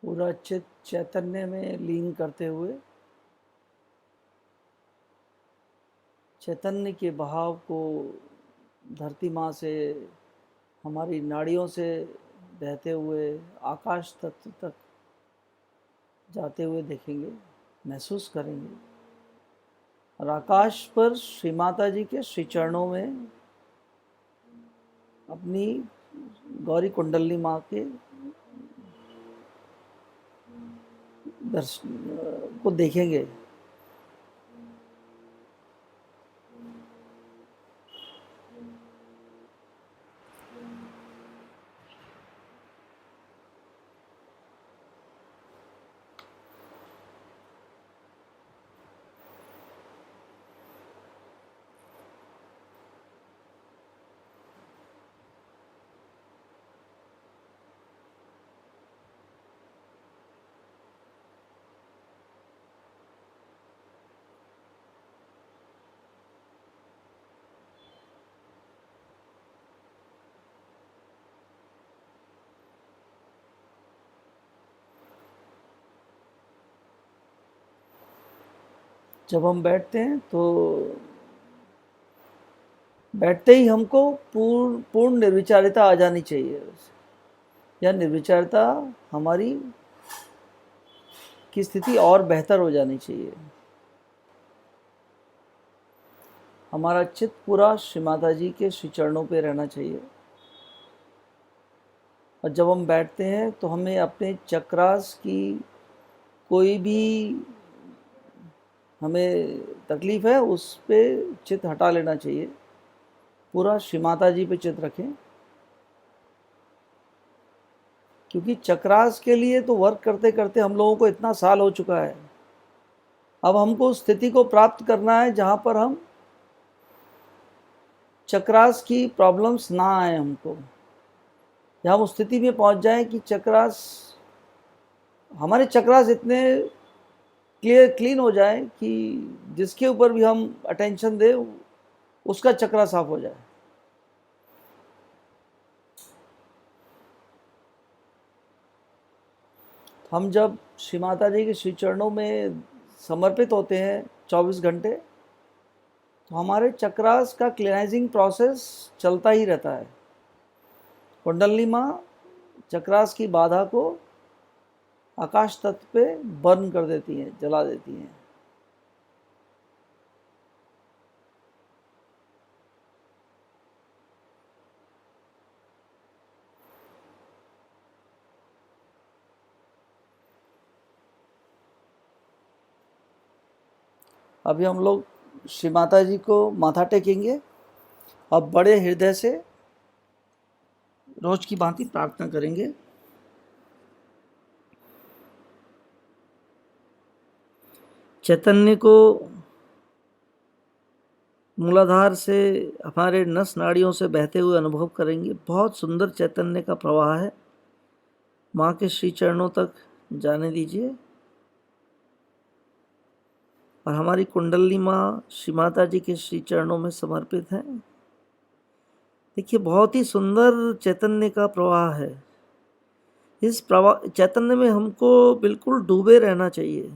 पूरा चित चैतन्य में लीन करते हुए चैतन्य के बहाव को धरती माँ से हमारी नाड़ियों से बहते हुए आकाश तत्व तक जाते हुए देखेंगे, महसूस करेंगे। और आकाश पर श्री माता जी के श्री चरणों में अपनी गौरी कुंडली माँ के दर्शन को देखेंगे। जब हम बैठते हैं तो बैठते ही हमको पूर्ण निर्विचारिता आ जानी चाहिए। या निर्विचारिता हमारी की स्थिति और बेहतर हो जानी चाहिए। हमारा चित्त पूरा श्री माता जी के श्री चरणों पे रहना चाहिए। और जब हम बैठते हैं तो हमें अपने चक्रास की कोई भी हमें तकलीफ है उस पे चित्त हटा लेना चाहिए। पूरा श्री माता जी पे चित्त रखें, क्योंकि चक्रास के लिए तो वर्क करते करते हम लोगों को इतना साल हो चुका है। अब हमको उस स्थिति को प्राप्त करना है जहाँ पर हम चक्रास की प्रॉब्लम्स ना आए हमको, या हम उस स्थिति में पहुँच जाएं कि हमारे चक्रास इतने क्लीन हो जाए कि जिसके ऊपर भी हम अटेंशन दें उसका चक्रा साफ हो जाए। हम जब श्री माता जी के श्री चरणों में समर्पित होते हैं 24 घंटे, तो हमारे चक्रास का क्लियराइजिंग प्रोसेस चलता ही रहता है। कुंडलिनी माँ चक्रास की बाधा को आकाश तत्व पे बर्न कर देती हैं, जला देती हैं। अभी हम लोग श्री माता जी को माथा टेकेंगे। अब बड़े हृदय से रोज की भांति प्रार्थना करेंगे। चैतन्य को मूलाधार से हमारे नस नाड़ियों से बहते हुए अनुभव करेंगे। बहुत सुंदर चैतन्य का प्रवाह है। माँ के श्री चरणों तक जाने दीजिए और हमारी कुंडलिनी माँ श्री माता जी के श्री चरणों में समर्पित है। देखिए, बहुत ही सुंदर चैतन्य का प्रवाह है। इस प्रवाह चैतन्य में हमको बिल्कुल डूबे रहना चाहिए।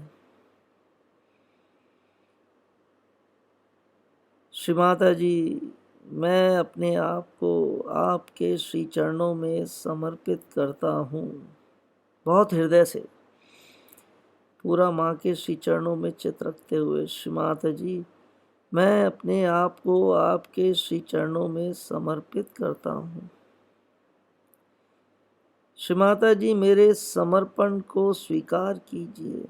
श्री माता जी, मैं अपने आप को आपके श्री चरणों में समर्पित करता हूँ। बहुत हृदय से पूरा माँ के श्री चरणों में चित रखते हुए, श्री माता जी, मैं अपने आप को आपके श्री चरणों में समर्पित करता हूँ। श्री माता जी, मेरे समर्पण को स्वीकार कीजिए।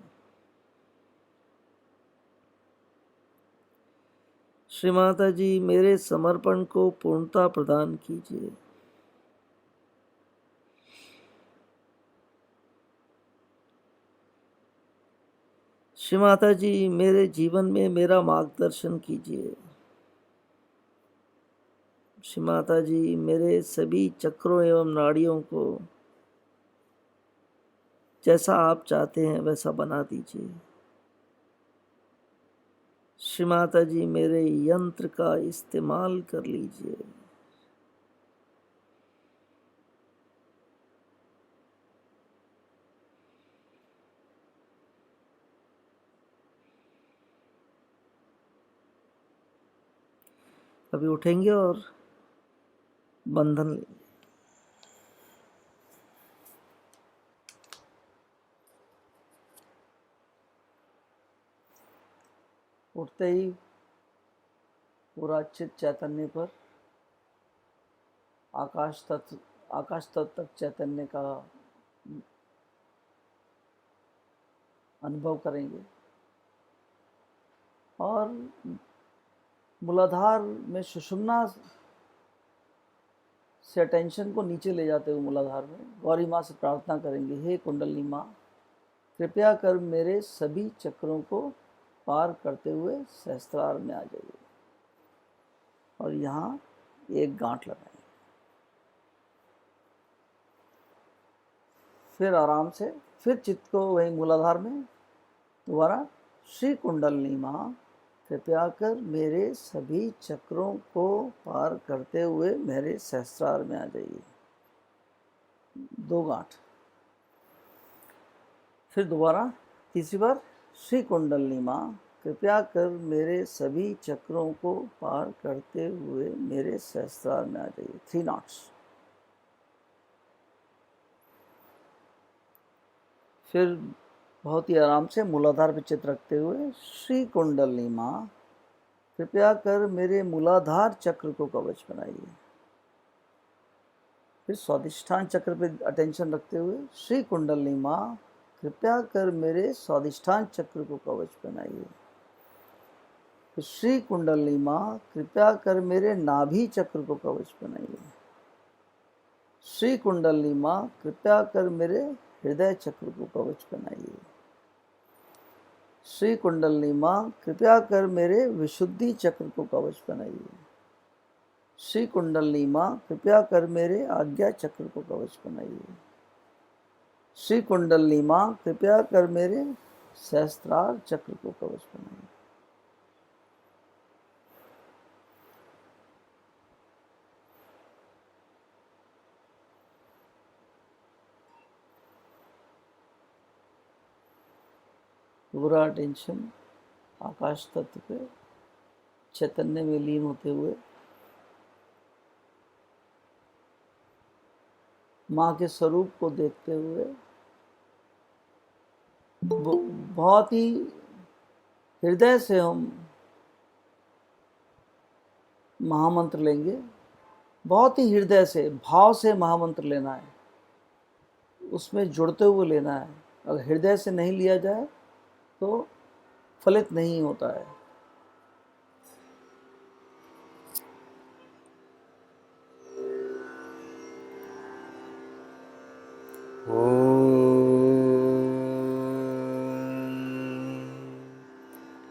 श्री माता जी, मेरे समर्पण को पूर्णता प्रदान कीजिए। श्री माता जी, मेरे जीवन में मेरा मार्गदर्शन कीजिए। श्री माता जी, मेरे सभी चक्रों एवं नाड़ियों को जैसा आप चाहते हैं वैसा बना दीजिए। श्री माता जी, मेरे यंत्र का इस्तेमाल कर लीजिए। अभी उठेंगे और बंधन लेंगे। उठते ही पूरा चित चैतन्य पर आकाश तत्व तक चैतन्य का अनुभव करेंगे और मूलाधार में सुषुम्ना से अटेंशन को नीचे ले जाते हुए मूलाधार में गौरी माँ से प्रार्थना करेंगे, हे कुंडलिनी माँ, कृपया कर मेरे सभी चक्रों को पार करते हुए सहस्त्रार में आ जाइए और यहाँ एक गांठ लगाएंगे। फिर आराम से फिर चित्त को वही मूलाधार में दोबारा, श्री कुंडलिनी माँ, कृपया कर मेरे सभी चक्रों को पार करते हुए मेरे सहस्त्रार में आ जाइए, दो गांठ। फिर दोबारा तीसरी बार, श्री कुंडलिनी माँ, कृपया कर मेरे सभी चक्रों को पार करते हुए मेरे सहस्त्रार में आ जाइए, 3 नॉट्स। फिर बहुत ही आराम से मूलाधार पे चित्त रखते हुए, श्री कुंडलिनी माँ, कृपया कर मेरे मूलाधार चक्र को कवच बनाइए। फिर स्वादिष्ठान चक्र पे अटेंशन रखते हुए, श्री कुंडलिनी माँ, कृपया कर मेरे स्वादिष्ठान चक्र को कवच बनाइए। फिर श्री कुंडलिनी माँ, कृपया कर मेरे नाभि चक्र को कवच बनाइए। श्री कुंडलिनी माँ, कृपया कर मेरे हृदय चक्र को कवच बनाइए। श्री कुंडलिनी माँ, कृपया कर मेरे विशुद्धि चक्र को कवच बनाइए। श्री कुंडलिनी माँ, कृपया कर मेरे आज्ञा चक्र को कवच बनाइए। श्री कुंडलिनी माँ, कृपया कर मेरे सहस्त्रार चक्र को कवच बनाइए। पूरा अटेंशन आकाश तत्व पे चैतन्य में लीन होते हुए माँ के स्वरूप को देखते हुए बहुत ही हृदय से हम महामंत्र लेंगे। बहुत ही हृदय से, भाव से महामंत्र लेना है, उसमें जुड़ते हुए लेना है। अगर हृदय से नहीं लिया जाए तो फलित नहीं होता है।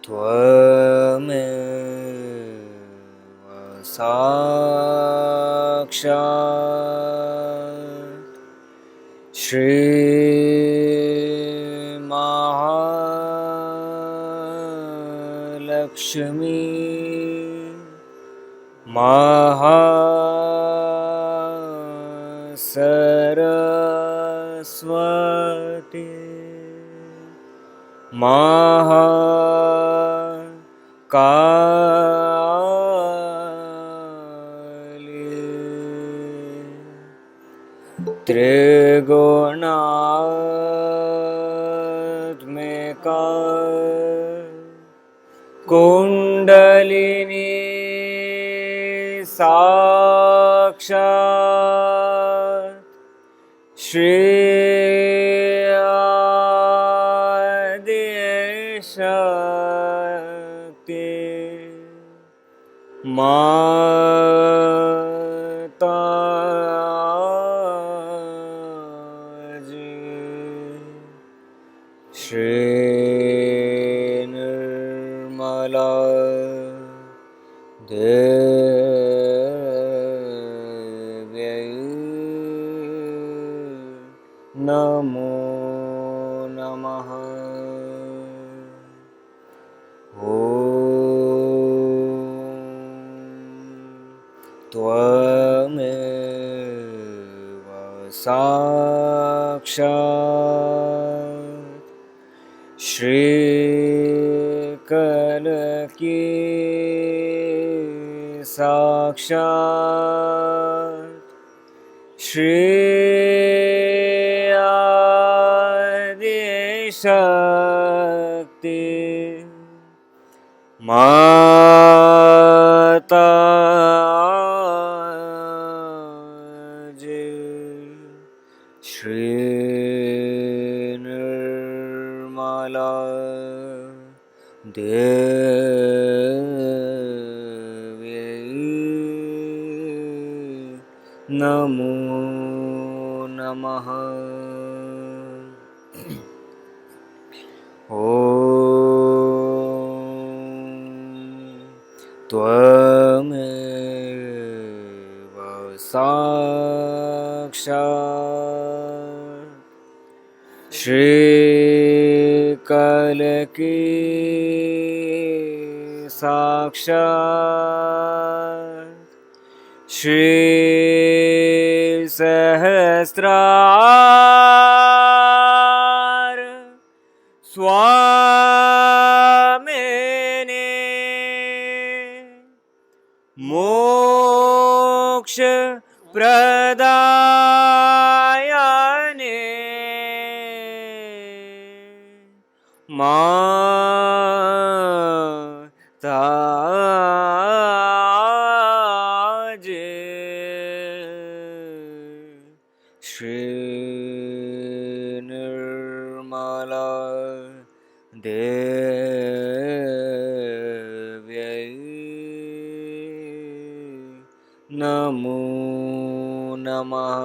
त्वमेव साक्षात् श्रीमहालक्ष्मी महासरस्वती महाकाली त्रिगुणात्मिका कुंडलिनी साक्षात् श्री आदिशक्ति माताजी श्री निर्मला देव्यै नमो नमः। त्वमेव साक्षात् श्रीकलकी साक्षात् श्री आदिशक्ति माताजी श्री निर्मला देव्यै नमो नमः। त्वमेव साक्षात् श्रीकलकी साक्षात् श्री सहस्रार स्वामिने मोक्ष प्रदायने माताजी श्री निर्मला देव्यै नमो नमः।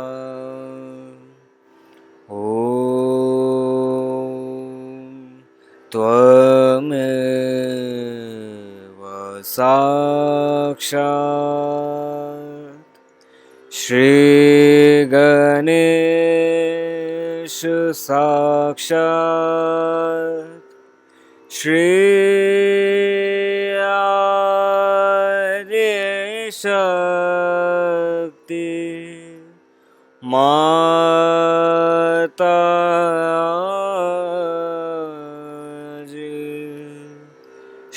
त्वमेव साक्षात् श्रीगणेश साक्षात् श्री आदिशक्ति माताजी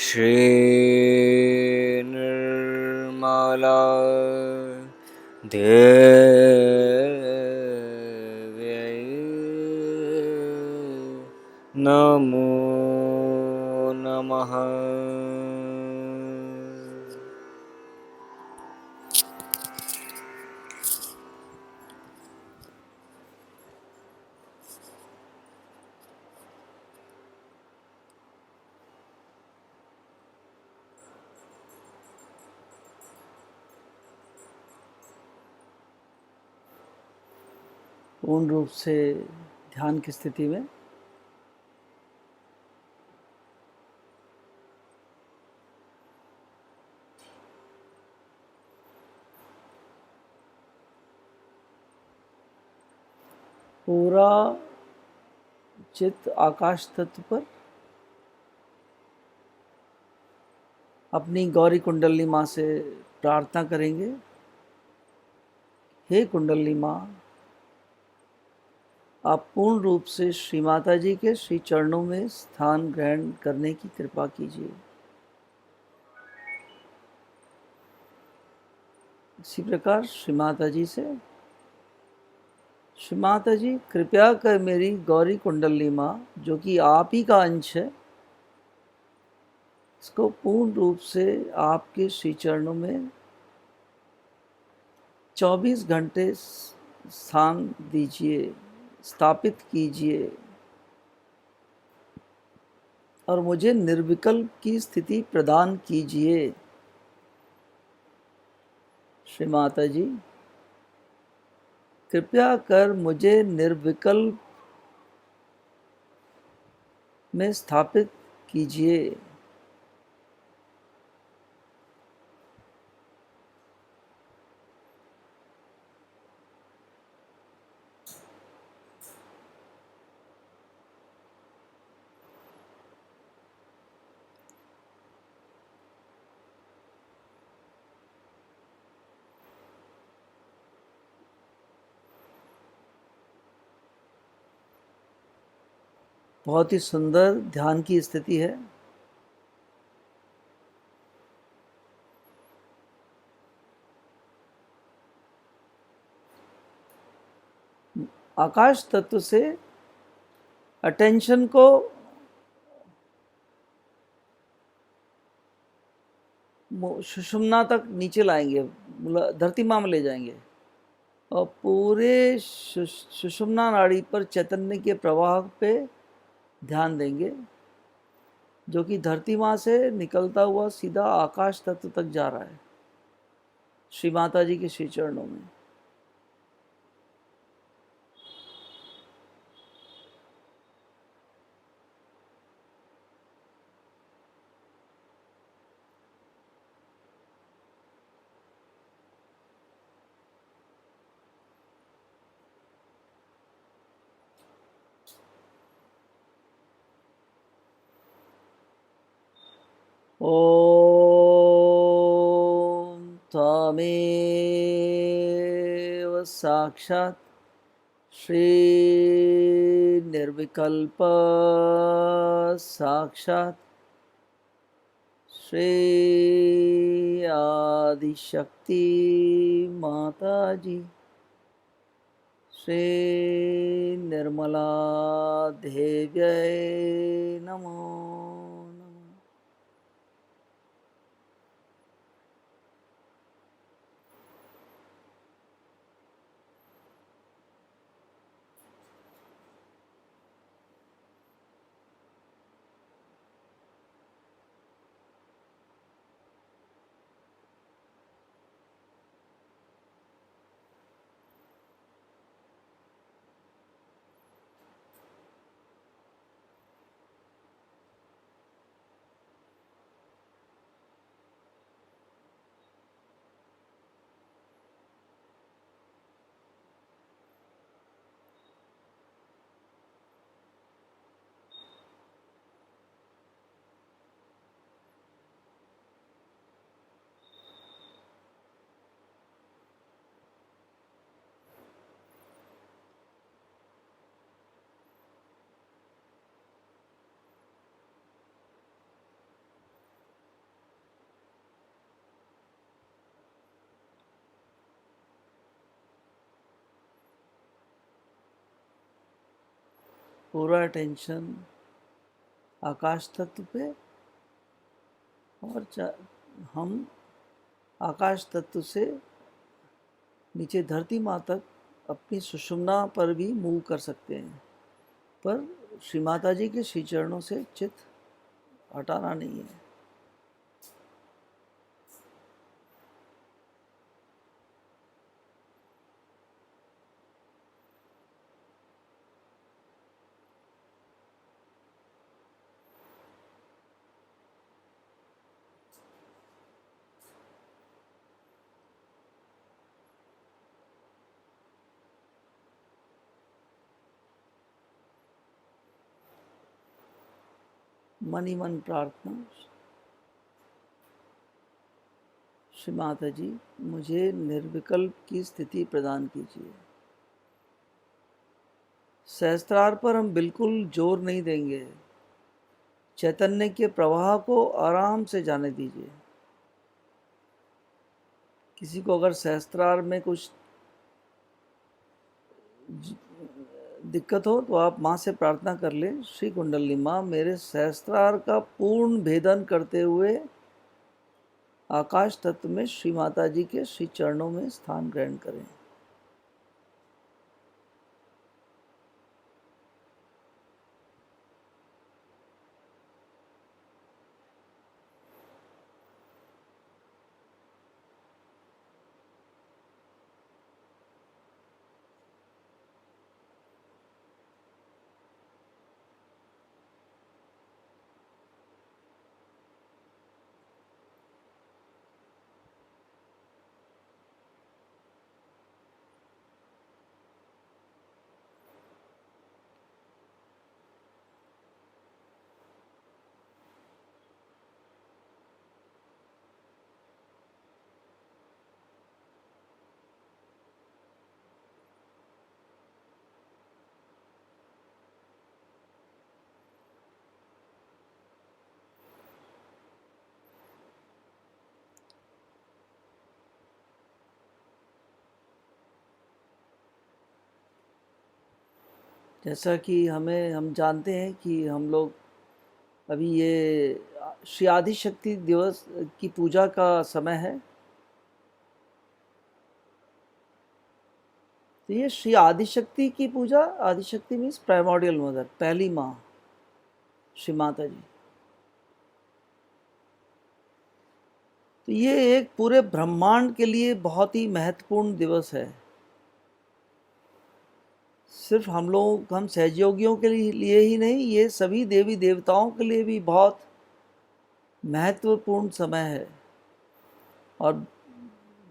श्री निर्मला देव्यै नमो नमः। पूर्ण रूप से ध्यान की स्थिति में पूरा चित्त आकाश तत्व पर अपनी गौरी कुंडली माँ से प्रार्थना करेंगे। हे कुंडली माँ, आप पूर्ण रूप से श्री माता जी के श्री चरणों में स्थान ग्रहण करने की कृपा कीजिए। इसी प्रकार श्री माता जी से, श्री माता जी कृपया कर मेरी गौरी कुंडली माँ, जो कि आप ही का अंश है, इसको पूर्ण रूप से आपके श्री चरणों में 24 घंटे स्थान दीजिए, स्थापित कीजिए और मुझे निर्विकल्प की स्थिति प्रदान कीजिए। श्री माता जी कृपया कर मुझे निर्विकल्प में स्थापित कीजिए। बहुत ही सुंदर ध्यान की स्थिति है। आकाश तत्व से अटेंशन को सुषुम्ना तक नीचे लाएंगे, धरती माँ में ले जाएंगे और पूरे सुषुम्ना नाड़ी पर चैतन्य के प्रवाह पे ध्यान देंगे, जो कि धरती माँ से निकलता हुआ सीधा आकाश तत्व तक जा रहा है, श्री माता जी के श्री चरणों में। ओम त्वमेव साक्षात् श्री निर्विकल्प साक्षात् श्री आदिशक्ति माता जी श्री निर्मला देव्यै नमो नमः। पूरा अटेंशन आकाश तत्व पे, और हम आकाश तत्व से नीचे धरती माँ तक अपनी सुषुम्ना पर भी मूव कर सकते हैं, पर श्री माता जी के श्री चरणों से चित्त हटाना नहीं है। मन ही मन प्रार्थना, श्री माता जी मुझे निर्विकल्प की स्थिति प्रदान कीजिए। सहस्त्रार पर हम बिल्कुल जोर नहीं देंगे, चैतन्य के प्रवाह को आराम से जाने दीजिए। किसी को अगर सहस्त्रार में कुछ दिक्कत हो तो आप माँ से प्रार्थना कर लें, श्री कुंडली माँ मेरे सहस्त्रार का पूर्ण भेदन करते हुए आकाश तत्व में श्री माता जी के श्री चरणों में स्थान ग्रहण करें। जैसा कि हम जानते हैं कि हम लोग अभी ये श्री आदिशक्ति दिवस की पूजा का समय है। तो ये श्री आदिशक्ति की पूजा, आदिशक्ति मीन्स प्राइमोर्डियल मदर, पहली माँ श्री माता जी। तो ये एक पूरे ब्रह्मांड के लिए बहुत ही महत्वपूर्ण दिवस है। सिर्फ हम सहयोगियों के लिए ही नहीं, ये सभी देवी देवताओं के लिए भी बहुत महत्वपूर्ण समय है। और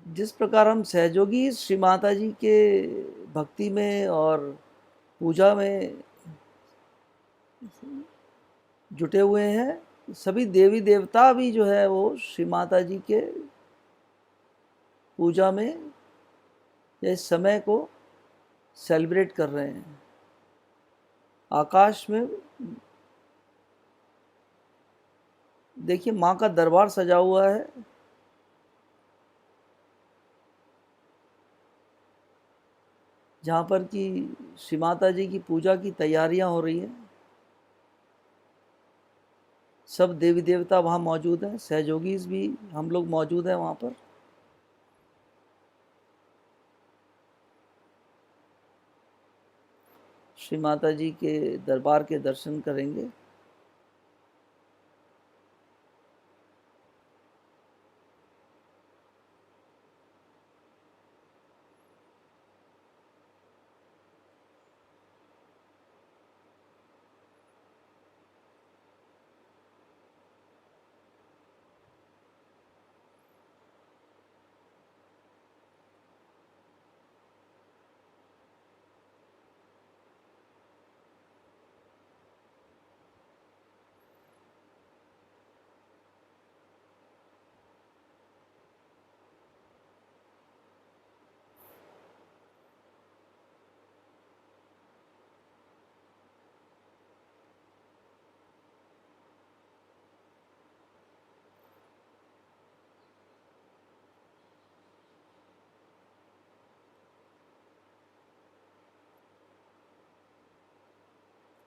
जिस प्रकार हम सहयोगी श्री माता जी के भक्ति में और पूजा में जुटे हुए हैं, सभी देवी देवता भी जो है वो श्री माता जी के पूजा में इस समय को सेलिब्रेट कर रहे हैं। आकाश में देखिए माँ का दरबार सजा हुआ है। जहाँ पर कि श्री माता जी की पूजा की तैयारियां हो रही हैं। सब देवी देवता वहाँ मौजूद हैं, सहयोगीज भी हम लोग मौजूद हैं वहाँ पर। श्री माता जी के दरबार के दर्शन करेंगे।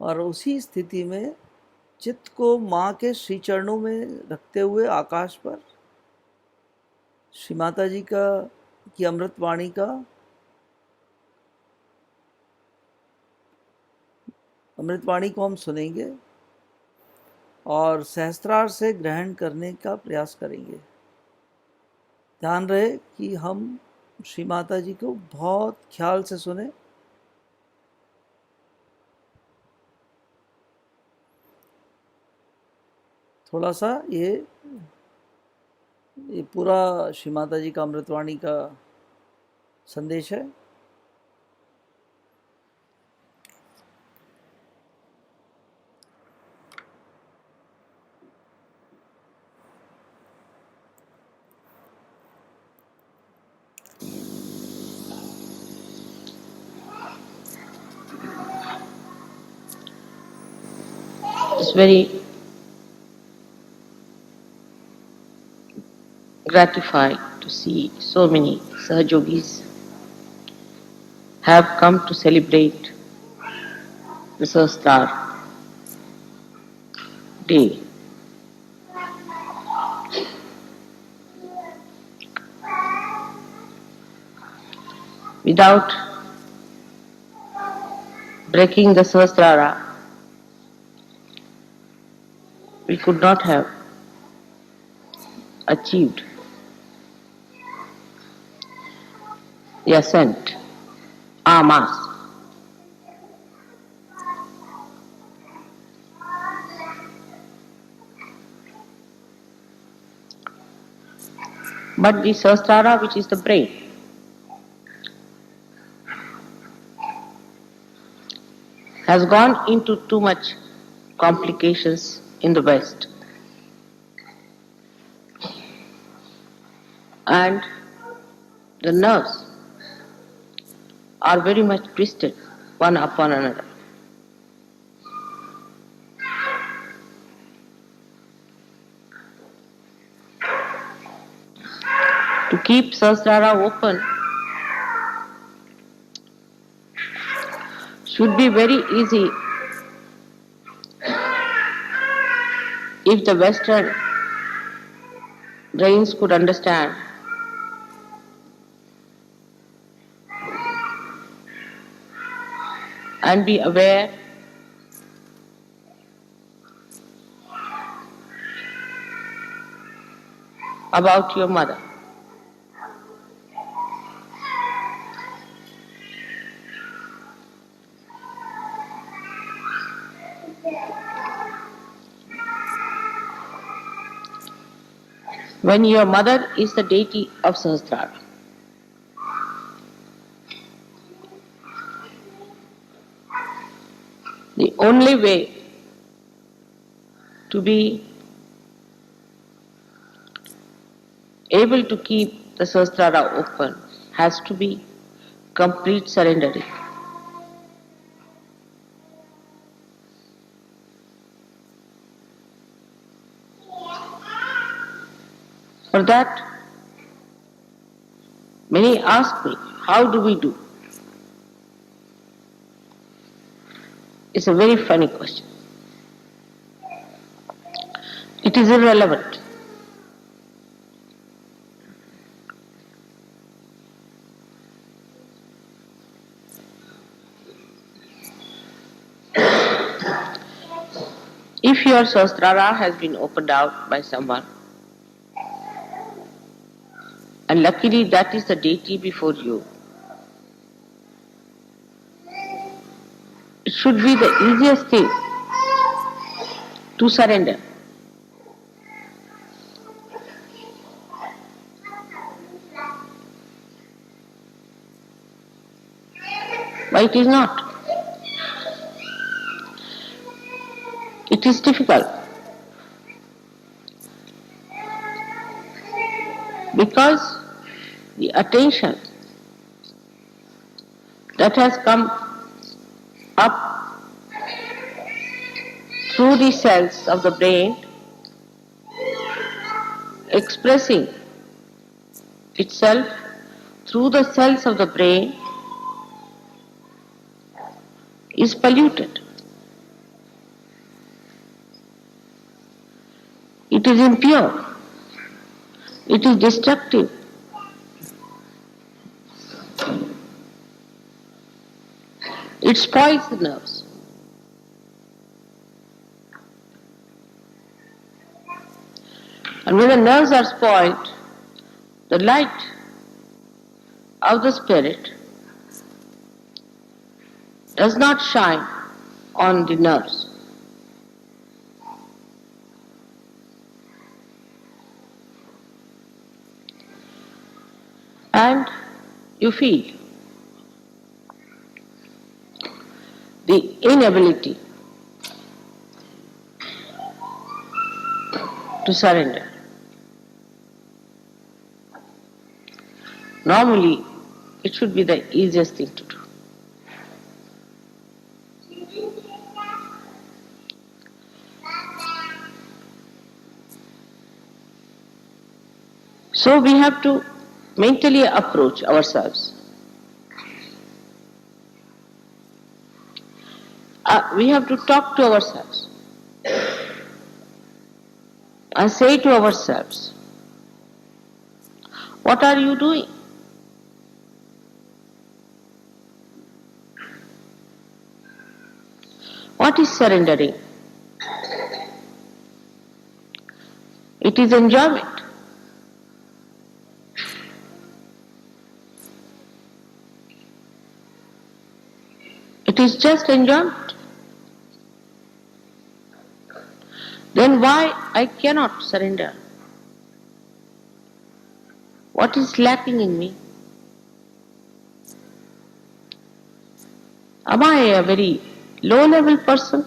और उसी स्थिति में चित्त को माँ के श्री चरणों में रखते हुए आकाश पर श्री माता जी की अमृतवाणी का अमृतवाणी को हम सुनेंगे और सहस्त्रार से ग्रहण करने का प्रयास करेंगे। ध्यान रहे कि हम श्री माता जी को बहुत ख्याल से सुने। थोड़ा सा ये पूरा श्री माता जी का अमृतवाणी का संदेश है। It's very gratified to see so many Sahajogis have come to celebrate the Sahasrar day. Without breaking the Sahasrara, we could not have achieved the ascent en masse. But the Sahasrara, which is the brain, has gone into too much complications in the West. And the nerves are very much twisted one upon another. To keep Sahasrara open should be very easy if the Western brains could understand and be aware about your mother. When your mother is the deity of Sahasrara, the only way to be able to keep the Sahasrara open has to be complete surrendering. For that, many ask me, how do we do? It's a very funny question. It is irrelevant. If your Sahasrara has been opened out by someone, and luckily that is the deity before you, it should be the easiest thing to surrender. But it is not. It is difficult because the attention that has come up through the cells of the brain, expressing itself through the cells of the brain, is polluted. It is impure. It is destructive. It spoils the nerves. And when the nerves are spoiled, the light of the spirit does not shine on the nerves. And you feel the inability to surrender. Normally, it should be the easiest thing to do. So we have to mentally approach ourselves. We have to talk to ourselves and say to ourselves, what are you doing? What is surrendering? It is enjoyment. It is just enjoyment. Then why I cannot surrender? What is lacking in me? Am I a very low-level person?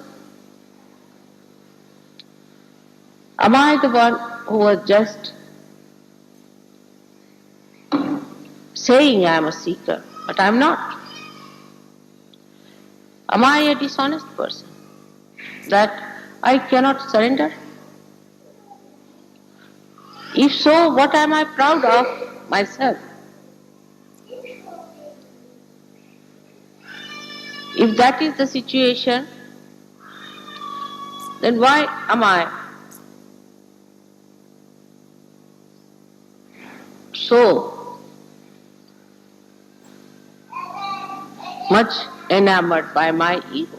Am I the one who was just saying I am a seeker, but I am not? Am I a dishonest person that I cannot surrender? If so, what am I proud of myself? If that is the situation, then why am I so much enamored by my ego?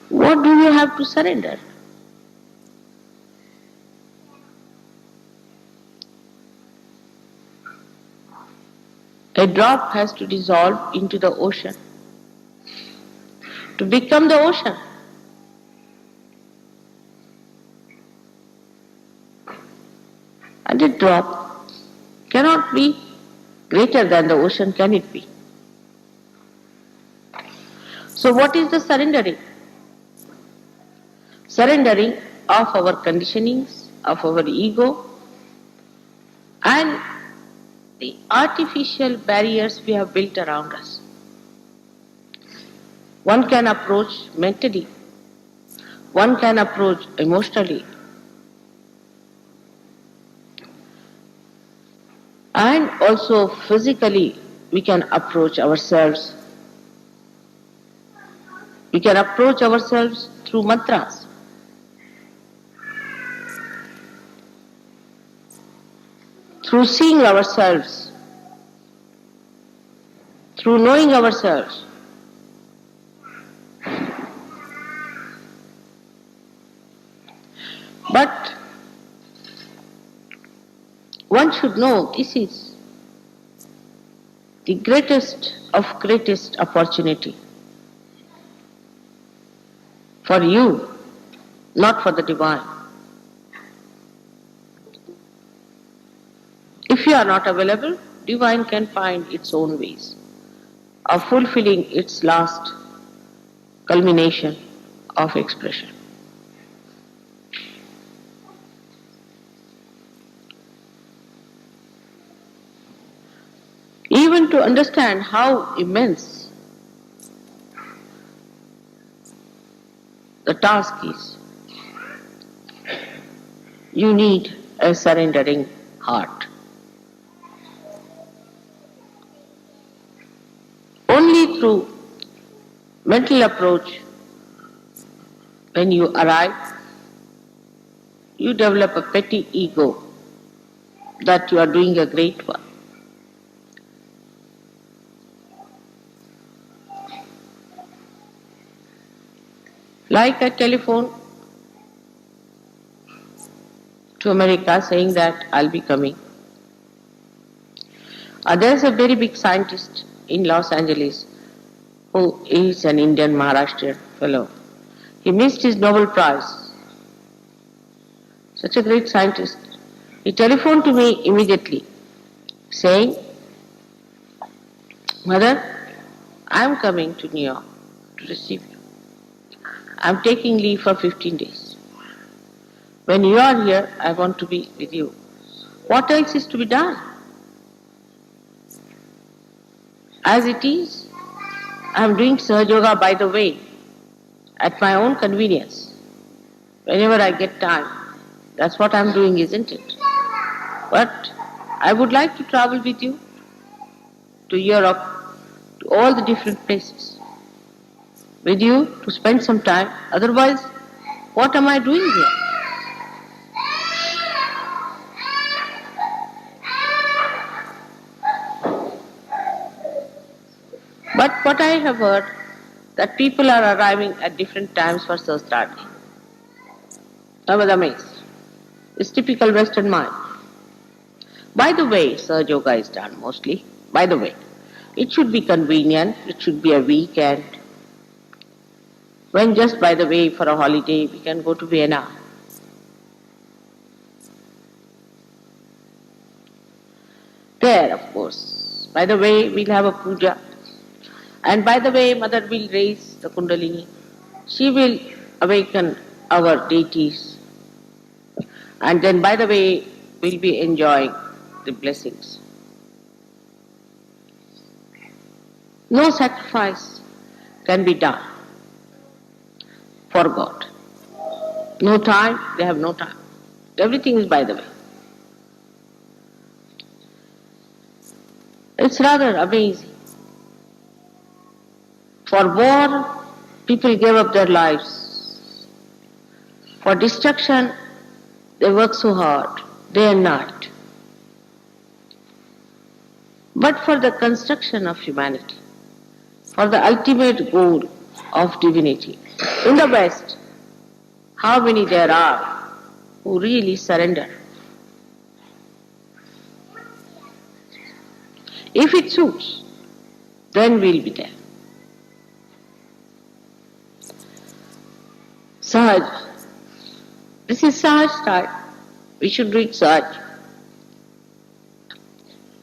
What do you have to surrender? A drop has to dissolve into the ocean to become the ocean. And a drop cannot be greater than the ocean, can it be? So what is the surrendering? Surrendering of our conditionings, of our ego, and the artificial barriers we have built around us. One can approach mentally, one can approach emotionally, and also physically we can approach ourselves. We can approach ourselves through mantras. Through seeing ourselves, through knowing ourselves. But one should know this is the greatest of greatest opportunity for you, not for the divine. If you are not available, divine can find its own ways of fulfilling its last culmination of expression. Even to understand how immense the task is, you need a surrendering heart. through mental approach, when you arrive, you develop a petty ego that you are doing a great work. Like a telephone to America saying that I'll be coming. There's a very big scientist in Los Angeles who is an Indian Maharashtrian fellow. He missed his Nobel Prize. Such a great scientist. He telephoned to me immediately saying, Mother, I'm coming to New York to receive you. I'm taking leave for 15 days. When you are here, I want to be with you. What else is to be done? As it is, I'm doing Sahaja Yoga by the way, at my own convenience. Whenever I get time, that's what I'm doing, isn't it? But I would like to travel with you to Europe, to all the different places. With you to spend some time. Otherwise, what am I doing here? But what I have heard, that people are arriving at different times for Sahasrarthi. I was amazed. It's typical Western mind. By the way, Sahaja Yoga is done mostly. By the way, it should be convenient, it should be a weekend. When just by the way for a holiday we can go to Vienna. There, of course. By the way, we'll have a puja. And by the way, Mother will raise the Kundalini. She will awaken our deities. And then by the way, we'll be enjoying the blessings. No sacrifice can be done for God. No time, they have no time. Everything is by the way. It's rather amazing. For war, people gave up their lives. For destruction, they work so hard, day and night. But for the construction of humanity, for the ultimate goal of divinity, in the West, how many there are who really surrender? If it suits, then we'll be there. Sahaj. This is Sahaj style. We should do it Sahaj.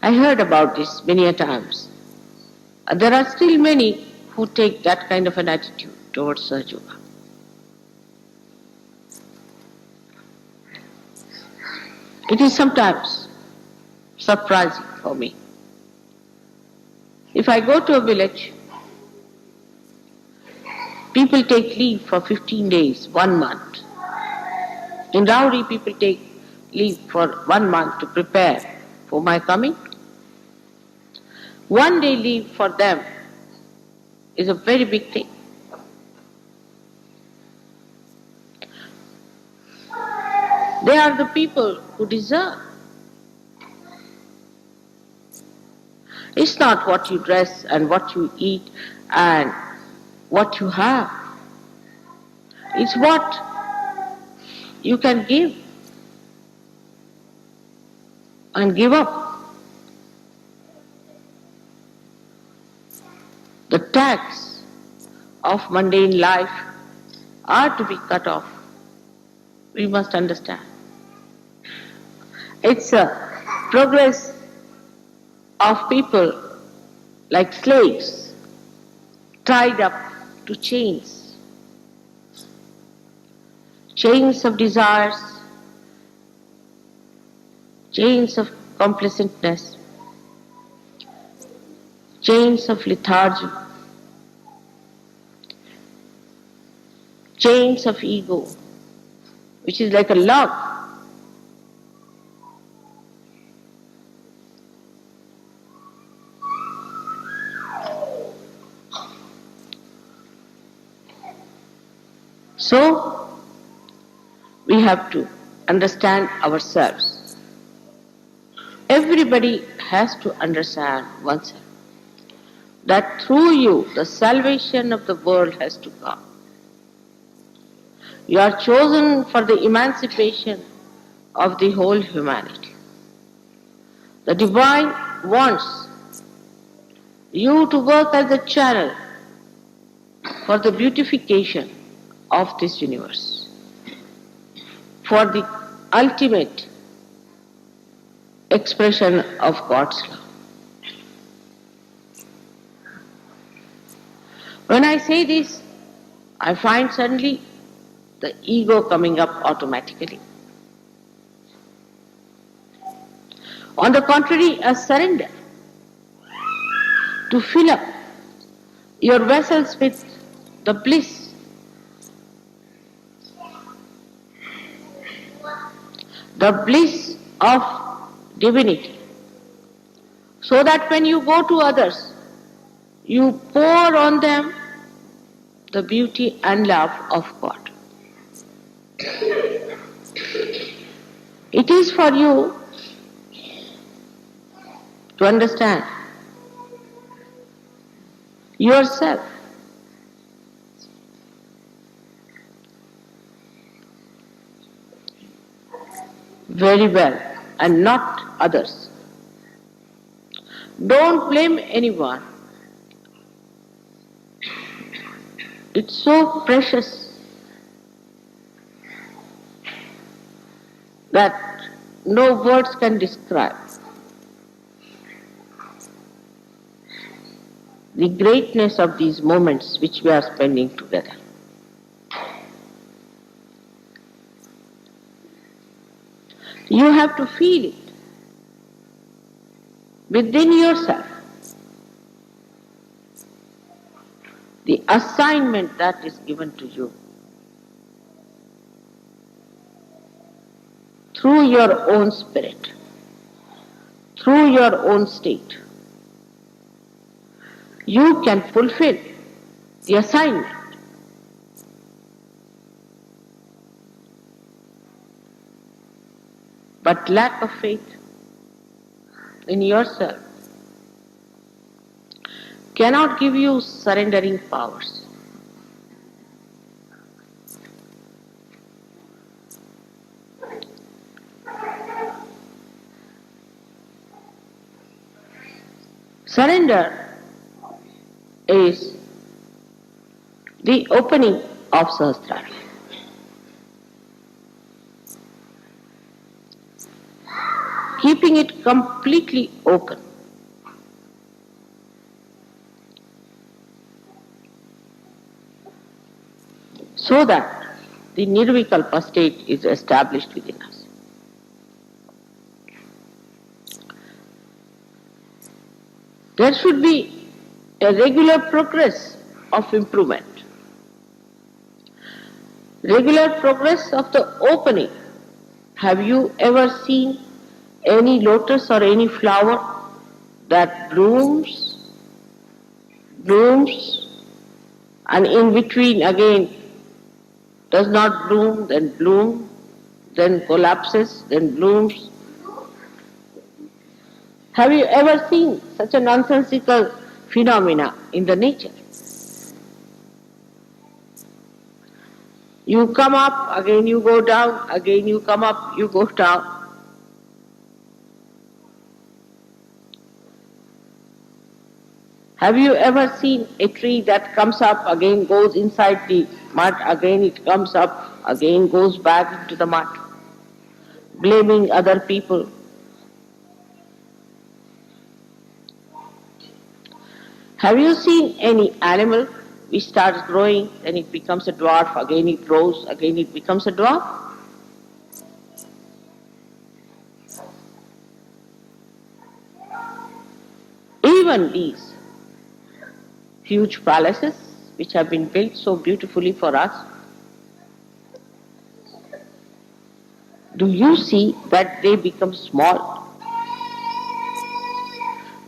I heard about this many a times. There are still many who take that kind of an attitude towards Sahaja Yoga. It is sometimes surprising for me. If I go to a village, people take leave for 15 days, 1 month. In Rauri, people take leave for 1 month to prepare for my coming. 1 day leave for them is a very big thing. They are the people who deserve. It's not what you dress and what you eat and what you have. It's what you can give and give up. The tax of mundane life are to be cut off. We must understand. It's a progress of people like slaves tied up to chains. Chains of desires, chains of complacentness, chains of lethargy, chains of ego, which is like a log. So, we have to understand ourselves. Everybody has to understand oneself, that through you the salvation of the world has to come. You are chosen for the emancipation of the whole humanity. The Divine wants you to work as a channel for the beautification of this universe, for the ultimate expression of God's love. When I say this, I find suddenly the ego coming up automatically. On the contrary, a surrender to fill up your vessels with the bliss, the bliss of divinity, so that when you go to others, you pour on them the beauty and love of God. It is for you to understand yourself. Very well, and not others. Don't blame anyone. It's so precious that no words can describe the greatness of these moments which we are spending together. You have to feel it within yourself, the assignment that is given to you through your own spirit, through your own state. You can fulfill the assignment. But lack of faith in yourself cannot give you surrendering powers. Surrender is the opening of Sahasrara. Keeping it completely open. So that the Nirvikalpa state is established within us. There should be a regular progress of improvement. Regular progress of the opening. Have you ever seen any lotus or any flower that blooms, and in between again does not bloom, then collapses, then blooms? Have you ever seen such a nonsensical phenomena in the nature? You come up, again you go down, again you come up, you go down. Have you ever seen a tree that comes up, again goes inside the mud, again it comes up, again goes back into the mud, blaming other people? Have you seen any animal which starts growing, then it becomes a dwarf, again it grows, again it becomes a dwarf? Even these huge palaces which have been built so beautifully for us, do you see that they become small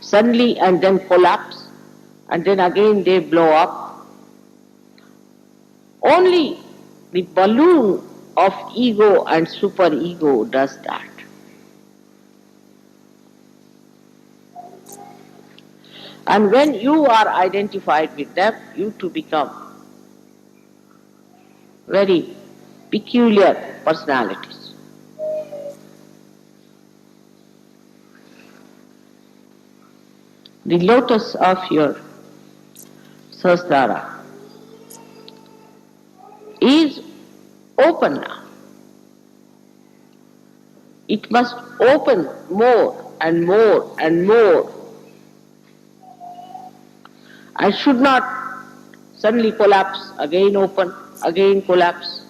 suddenly and then collapse and then again they blow up? Only The balloon of ego and superego does that. And when you are identified with them, you too become very peculiar personalities. The lotus of your Sahasrara is open now. It must open more and more and more. And should not suddenly collapse, again open, again collapse.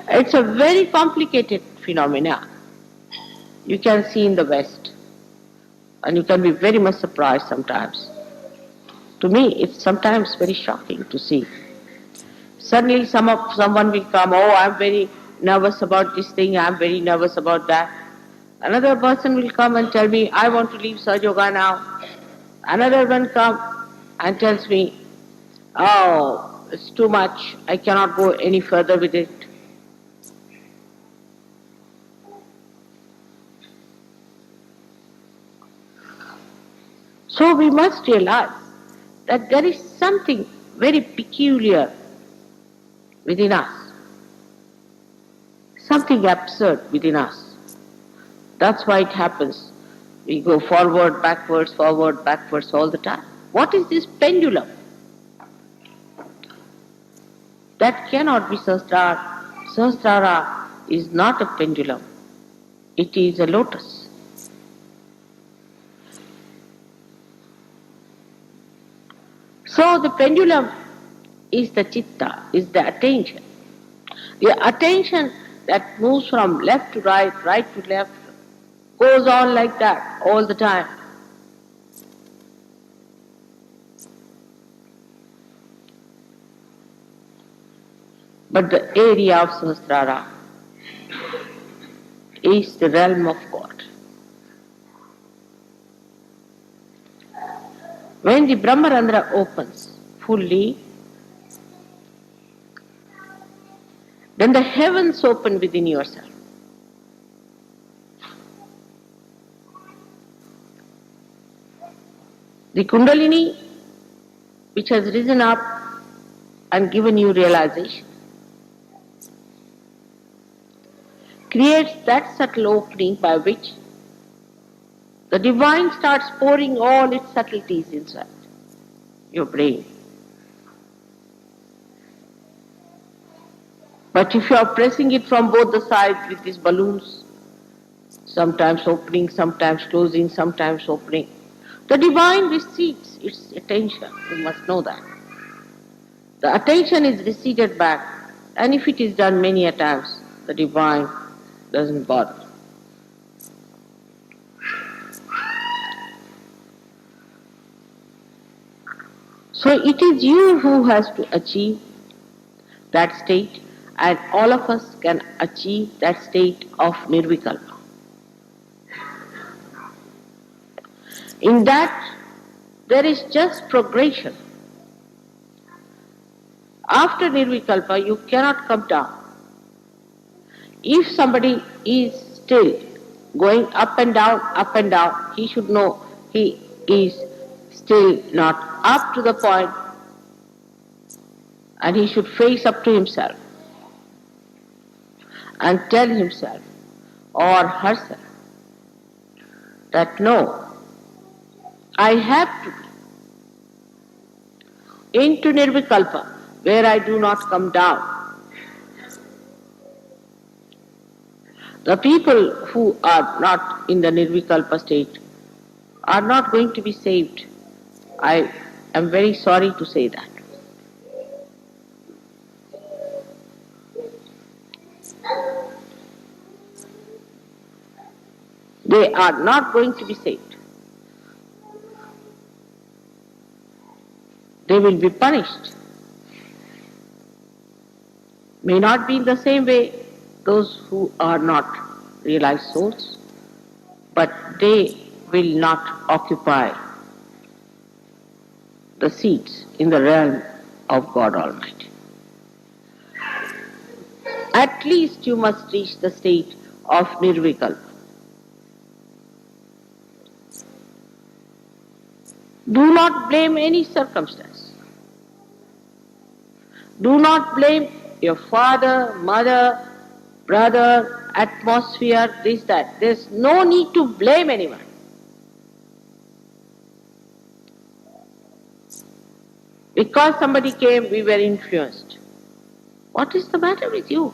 It's a very complicated phenomena. You can see in the West, and you can be very much surprised sometimes. To me, it's sometimes very shocking to see. Suddenly someone will come, oh, I'm very nervous about this thing, I'm very nervous about that. Another person will come and tell me, I want to leave Sahaja Yoga now. Another one comes and tells me, oh, it's too much, I cannot go any further with it. So we must realize that there is something very peculiar within us, something absurd within us. That's why it happens. We go forward, backwards all the time. What is this pendulum? That cannot be Sahasrara. Sahasrara is not a pendulum. It is a lotus. So the pendulum is the chitta, is the attention. The attention that moves from left to right, right to left, goes on like that all the time. But the area of Sahasrara is the realm of God. When the Brahmarandra opens fully, then the heavens open within yourself. The Kundalini, which has risen up and given you realization, creates that subtle opening by which the divine starts pouring all its subtleties inside your brain. But if you are pressing it from both the sides with these balloons, sometimes opening, sometimes closing, sometimes opening, the divine recedes its attention. You must know that. The attention is receded back, and if it is done many a times, the divine doesn't bother. So it is you who has to achieve that state, and all of us can achieve that state of nirvikalpa. In that, there is just progression. After nirvikalpa, you cannot come down. If somebody is still going up and down, he should know he is still not up to the point, and he should face up to himself and tell himself or herself that no, I have to be into nirvikalpa where I do not come down. The people who are not in the nirvikalpa state are not going to be saved. I am very sorry to say that. They are not going to be saved. They will be punished. May not be in the same way those who are not realized souls, but they will not occupy the seeds in the realm of God Almighty. At least you must reach the state of Nirvikalpa. Do not blame any circumstance. Do not blame your father, mother, brother, atmosphere, this, that. There's no need to blame anyone. Because somebody came, we were influenced. What is the matter with you?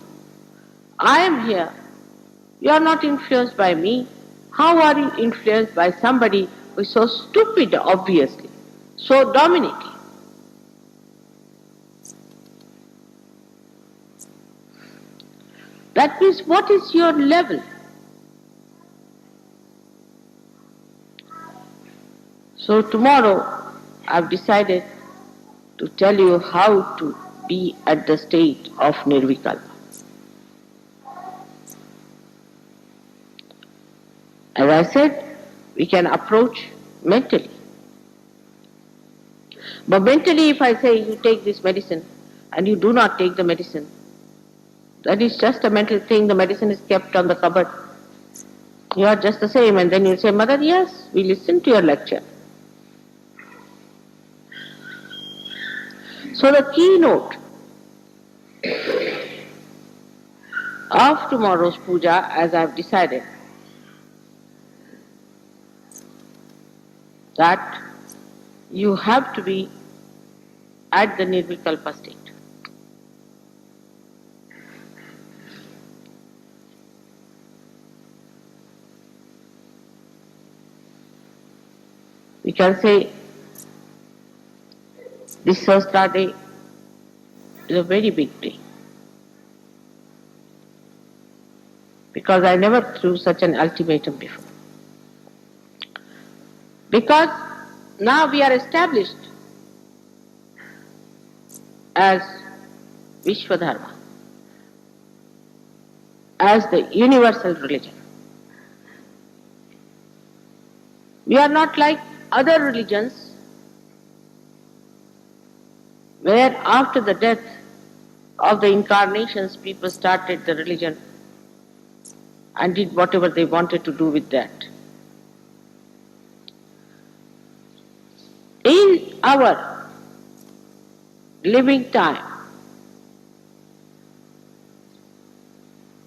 I am here. You are not influenced by me. How are you influenced by somebody who is so stupid, obviously, so dominating? That means, what is your level? So tomorrow I've decided to tell you how to be at the state of Nirvikalpa. As I said, we can approach mentally. But mentally, if I say you take this medicine and you do not take the medicine, that is just a mental thing. The medicine is kept on the cupboard. You are just the same. And then you say, Mother, yes, we listened to your lecture. So the keynote of tomorrow's puja, as I have decided, that you have to be at the Nirvikalpa state. We can say this Sahasra day is a very big day, because I never threw such an ultimatum before. Because now we are established as Vishwadharma, as the universal religion. We are not like other religions where after the death of the incarnations people started the religion and did whatever they wanted to do with that. In our living time,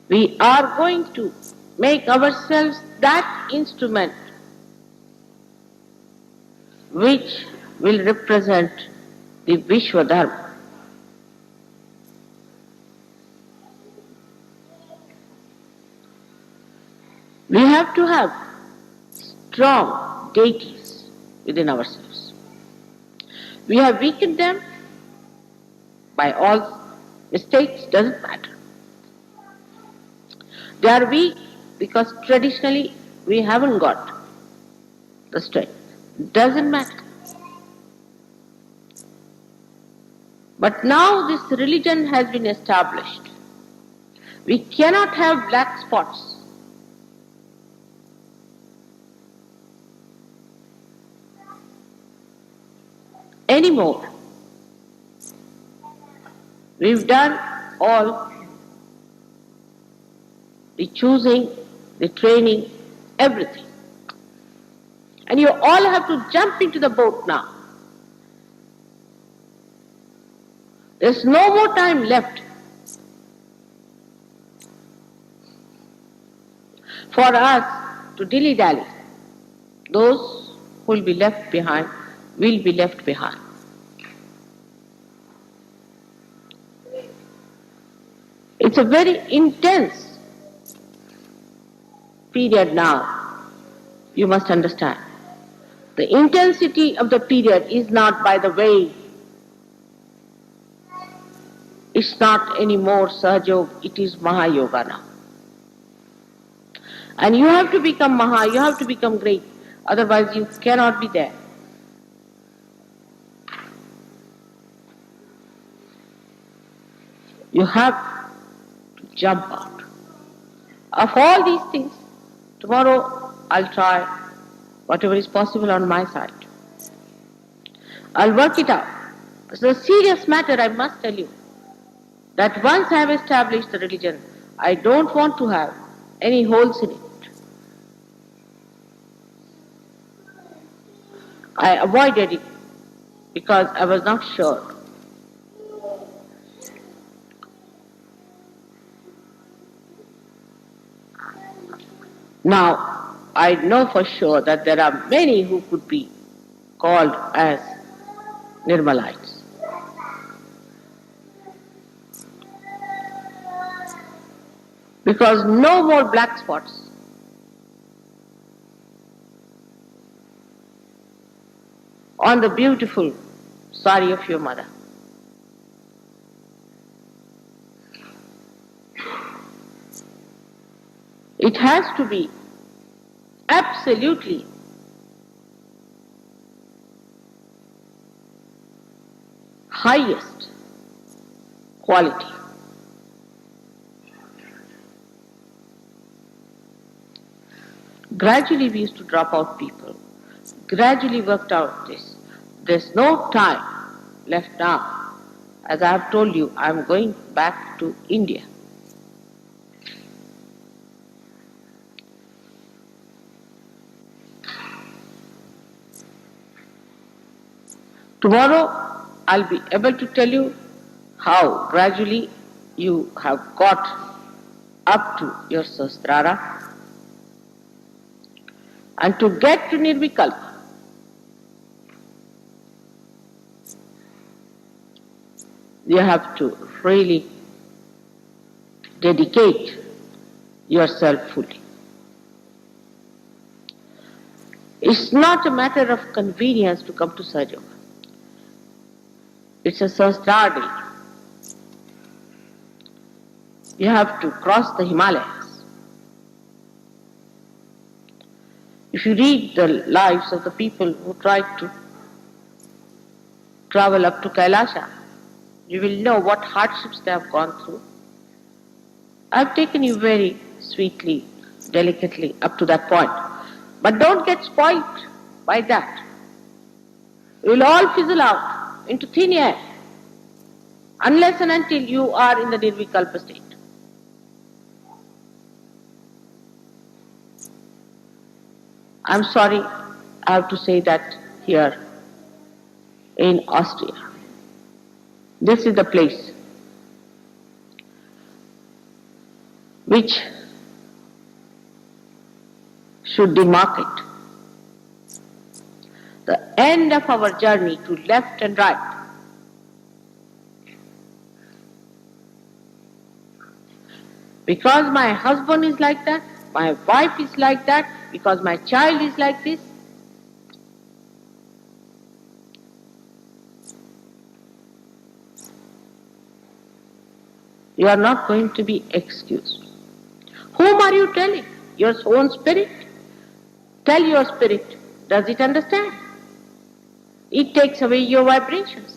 we are going to make ourselves that instrument which will represent the Vishwadharma. We have to have strong deities within ourselves. We have weakened them by all mistakes, doesn't matter. They are weak because traditionally we haven't got the strength. Doesn't matter. But now this religion has been established. We cannot have black spots. Anymore. We've done all the choosing, the training, everything. And you all have to jump into the boat now. There's no more time left for us to dilly-dally. Those who will be left behind will be left behind. It's a very intense period now, you must understand. The intensity of the period is not by the way. It's not anymore Sahajog, it is Mahayoga now. And you have to become Maha, you have to become great, otherwise you cannot be there. You have to jump out. Of all these things, tomorrow I'll try whatever is possible on my side. I'll work it out. It's a serious matter, I must tell you, that once I have established the religion, I don't want to have any holes in it. I avoided it because I was not sure. Now, I know for sure that there are many who could be called as Nirmalites. Because no more black spots. On the beautiful sari of your mother. It has to be absolutely highest quality. Gradually we used to drop out people. Gradually worked out this. There's no time left now. As I have told you, I'm going back to India. Tomorrow I'll be able to tell you how gradually you have got up to your Sahasrara and to get to Nirvikalpa. You have to really dedicate yourself fully. It's not a matter of convenience to come to Sahaja Yoga. It's a Sahasrara day. You have to cross the Himalayas. If you read the lives of the people who tried to travel up to Kailasha, you will know what hardships they have gone through. I've taken you very sweetly, delicately up to that point. But don't get spoiled by that. You will all fizzle out into thin air unless and until you are in the Nirvikalpa state. I'm sorry I have to say that here in Austria. This is the place which should demarcate the end of our journey to left and right. Because my husband is like that, my wife is like that, because my child is like this, you are not going to be excused. Whom are you telling? Your own spirit? Tell your spirit. Does it understand? It takes away your vibrations.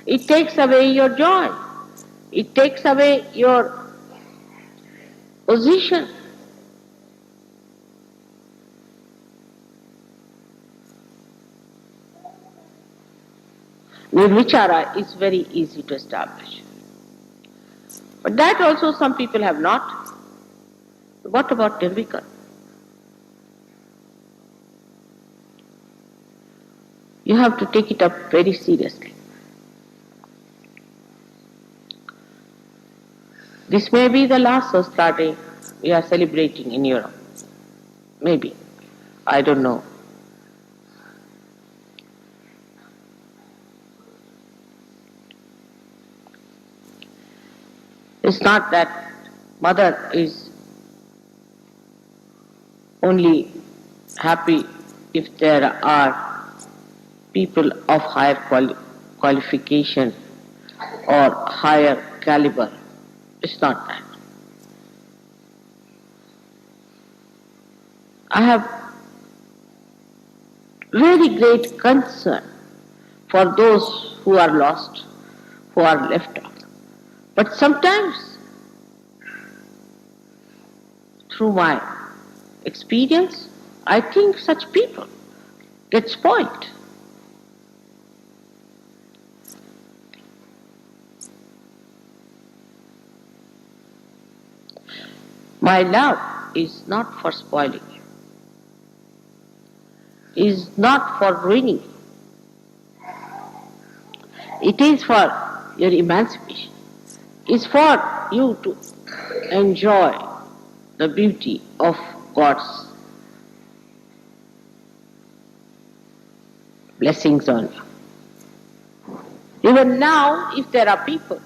It takes away your joy. It takes away your position. Nirvichara is very easy to establish. But that also some people have not. What about Nirvikalpa? You have to take it up very seriously. This may be the last Sahasrara day we are celebrating in Europe. Maybe. I don't know. It's not that mother is only happy if there are people of higher qualification or higher caliber. It's not that. I have very great concern for those who are lost, who are left out. But sometimes, through my experience, I think such people get spoiled. My love is not for spoiling you, is not for ruining you. It is for your emancipation. It's for you to enjoy the beauty of God's blessings on you. Even now, if there are people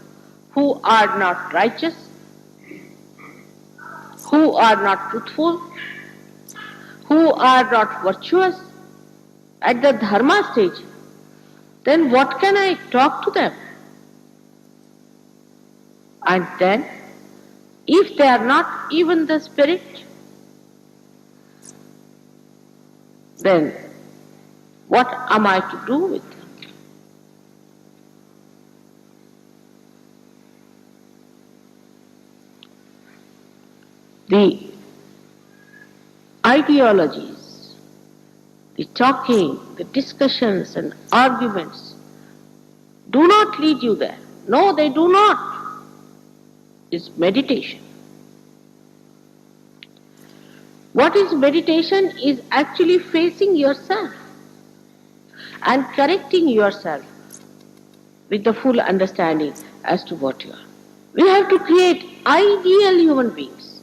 who are not righteous, who are not truthful, who are not virtuous at the dharma stage, then what can I talk to them? And then, if they are not even the spirit, then what am I to do with them? The ideologies, the talking, the discussions and arguments do not lead you there. No, they do not. It's meditation. What is meditation is actually facing yourself and correcting yourself with the full understanding as to what you are. We have to create ideal human beings.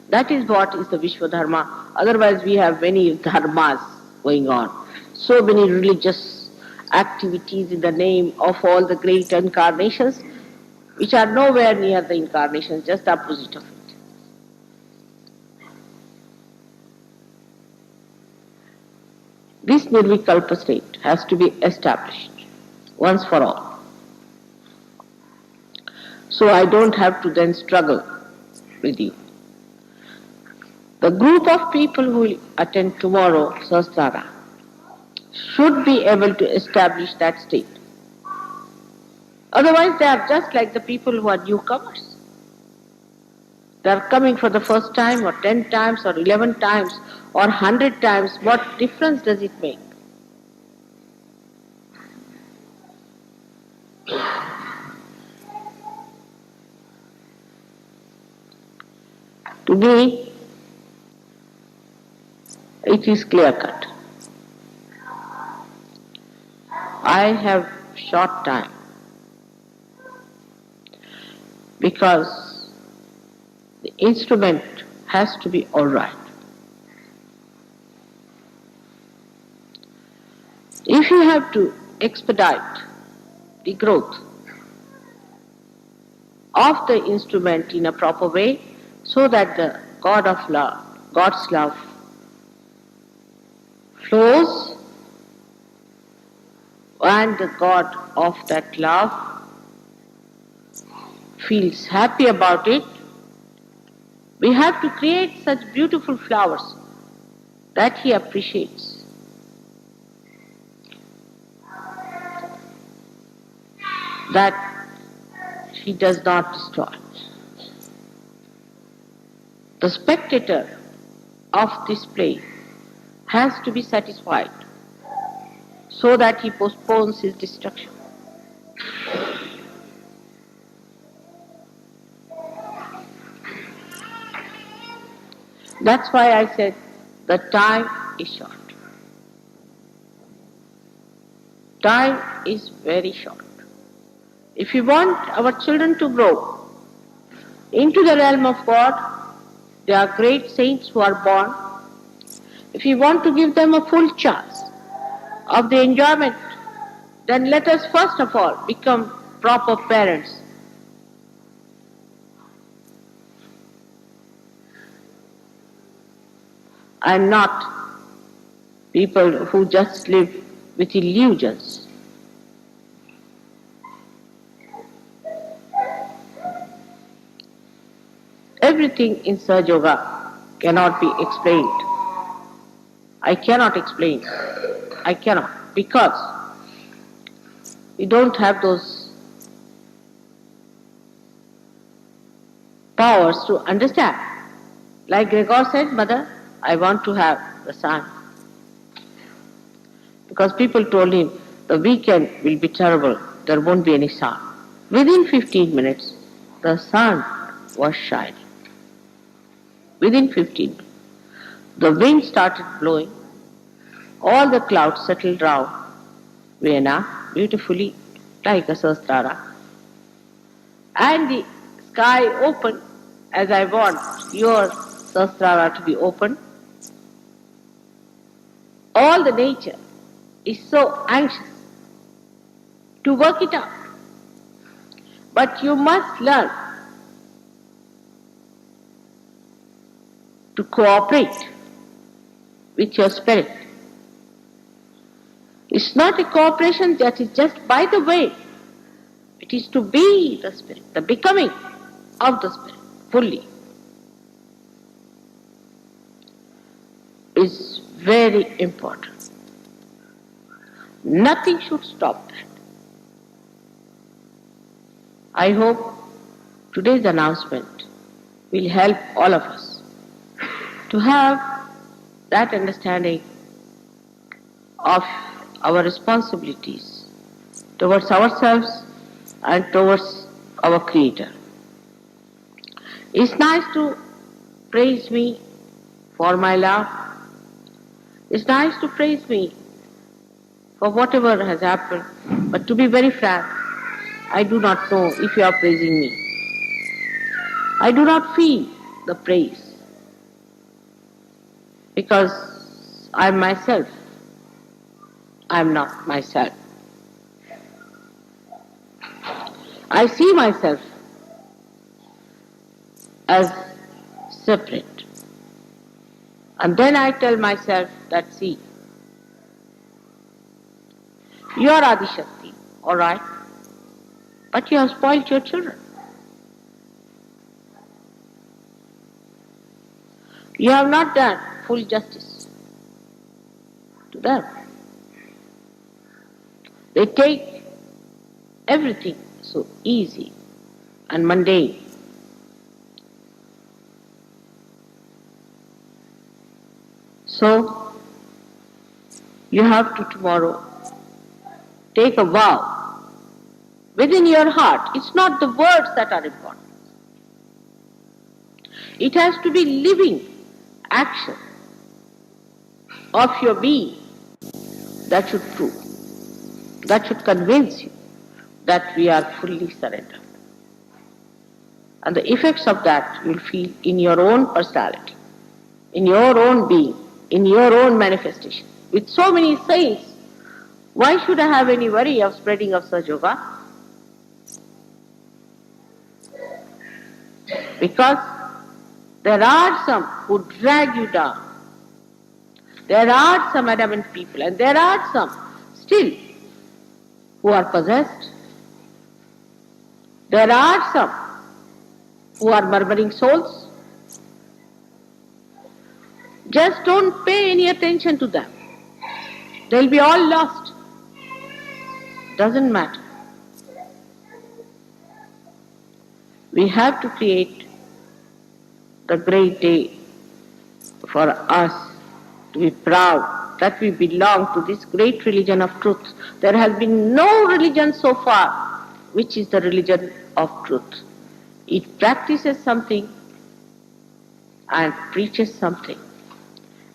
That is what is the Vishwadharma. Otherwise we have many dharmas going on. So many religious activities in the name of all the great incarnations which are nowhere near the incarnations, just the opposite of it. This Nirvikalpa state has to be established once for all. So I don't have to then struggle with you. The group of people who will attend tomorrow Sahasrara should be able to establish that state. Otherwise they are just like the people who are newcomers. They are coming for the first time or 10 times or 11 times or 100 times. What difference does it make? To me, it is clear cut. I have short time because the instrument has to be all right. If you have to expedite the growth of the instrument in a proper way so that the God of love, God's love flows and the God of that love feels happy about it, we have to create such beautiful flowers that he appreciates. That he does not destroy. The spectator of this play has to be satisfied so that he postpones his destruction. That's why I said the time is short. Time is very short. If we want our children to grow into the realm of God, there are great saints who are born. If we want to give them a full chance of the enjoyment, then let us first of all become proper parents. And not people who just live with illusions. Everything in Sahaja Yoga cannot be explained. I cannot explain. I cannot, because we don't have those powers to understand. Like Gregor said, Mother, I want to have the sun. Because people told him, the weekend will be terrible, there won't be any sun. Within 15 minutes, the sun was shining. Within 15 minutes, the wind started blowing, all the clouds settled round Vienna beautifully like a Sahasrara, and the sky opened as I want your Sahasrara to be open. All the nature is so anxious to work it out. But you must learn to cooperate with your spirit. It's not a cooperation that is just by the way. It is to be the spirit, the becoming of the spirit fully. Is very important. Nothing should stop that. I hope today's announcement will help all of us to have that understanding of our responsibilities towards ourselves and towards our Creator. It's nice to praise me for my love. It's nice to praise me for whatever has happened, but to be very frank, I do not know if you are praising me. I do not feel the praise because I am myself. I am not myself. I see myself as separate. And then I tell myself that, see, you are Adishakti, all right, but you have spoiled your children. You have not done full justice to them. They take everything so easy and mundane. So, you have to tomorrow take a vow within your heart. It's not the words that are important. It has to be living action of your being that should prove, that should convince you that we are fully surrendered. And the effects of that you'll feel in your own personality, in your own being, in your own manifestation. With so many saints, why should I have any worry of spreading of Sahaja Yoga? Because there are some who drag you down. There are some adamant people, and there are some still who are possessed. There are some who are murmuring souls. Just don't pay any attention to them. They'll be all lost. Doesn't matter. We have to create the great day for us to be proud that we belong to this great religion of truth. There has been no religion so far which is the religion of truth. It practices something and preaches something,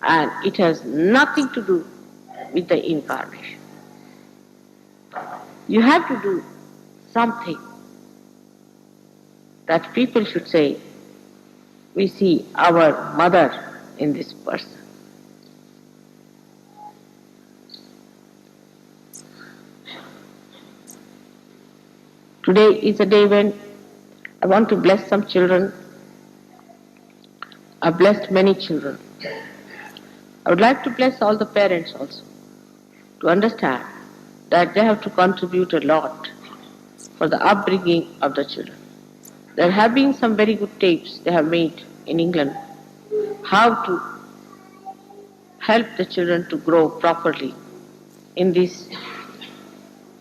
and it has nothing to do with the incarnation. You have to do something that people should say, we see our mother in this person. Today is a day when I want to bless some children. I've blessed many children. I would like to bless all the parents also, to understand that they have to contribute a lot for the upbringing of the children. There have been some very good tapes they have made in England, how to help the children to grow properly in this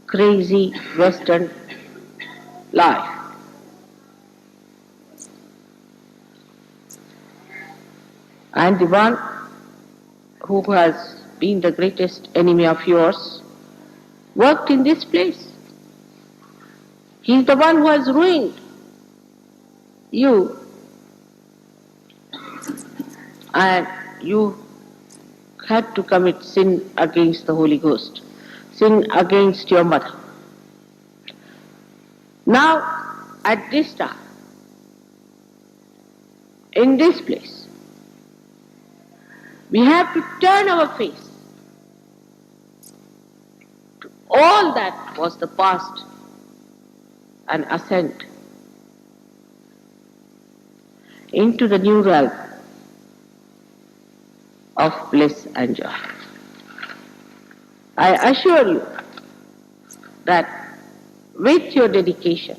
crazy Western life. And the one who has been the greatest enemy of yours worked in this place. He is the one who has ruined you and you had to commit sin against the Holy Ghost, sin against your mother. Now, at this time, in this place, we have to turn our face to all that was the past and ascend into the new realm of bliss and joy. I assure you that with your dedication,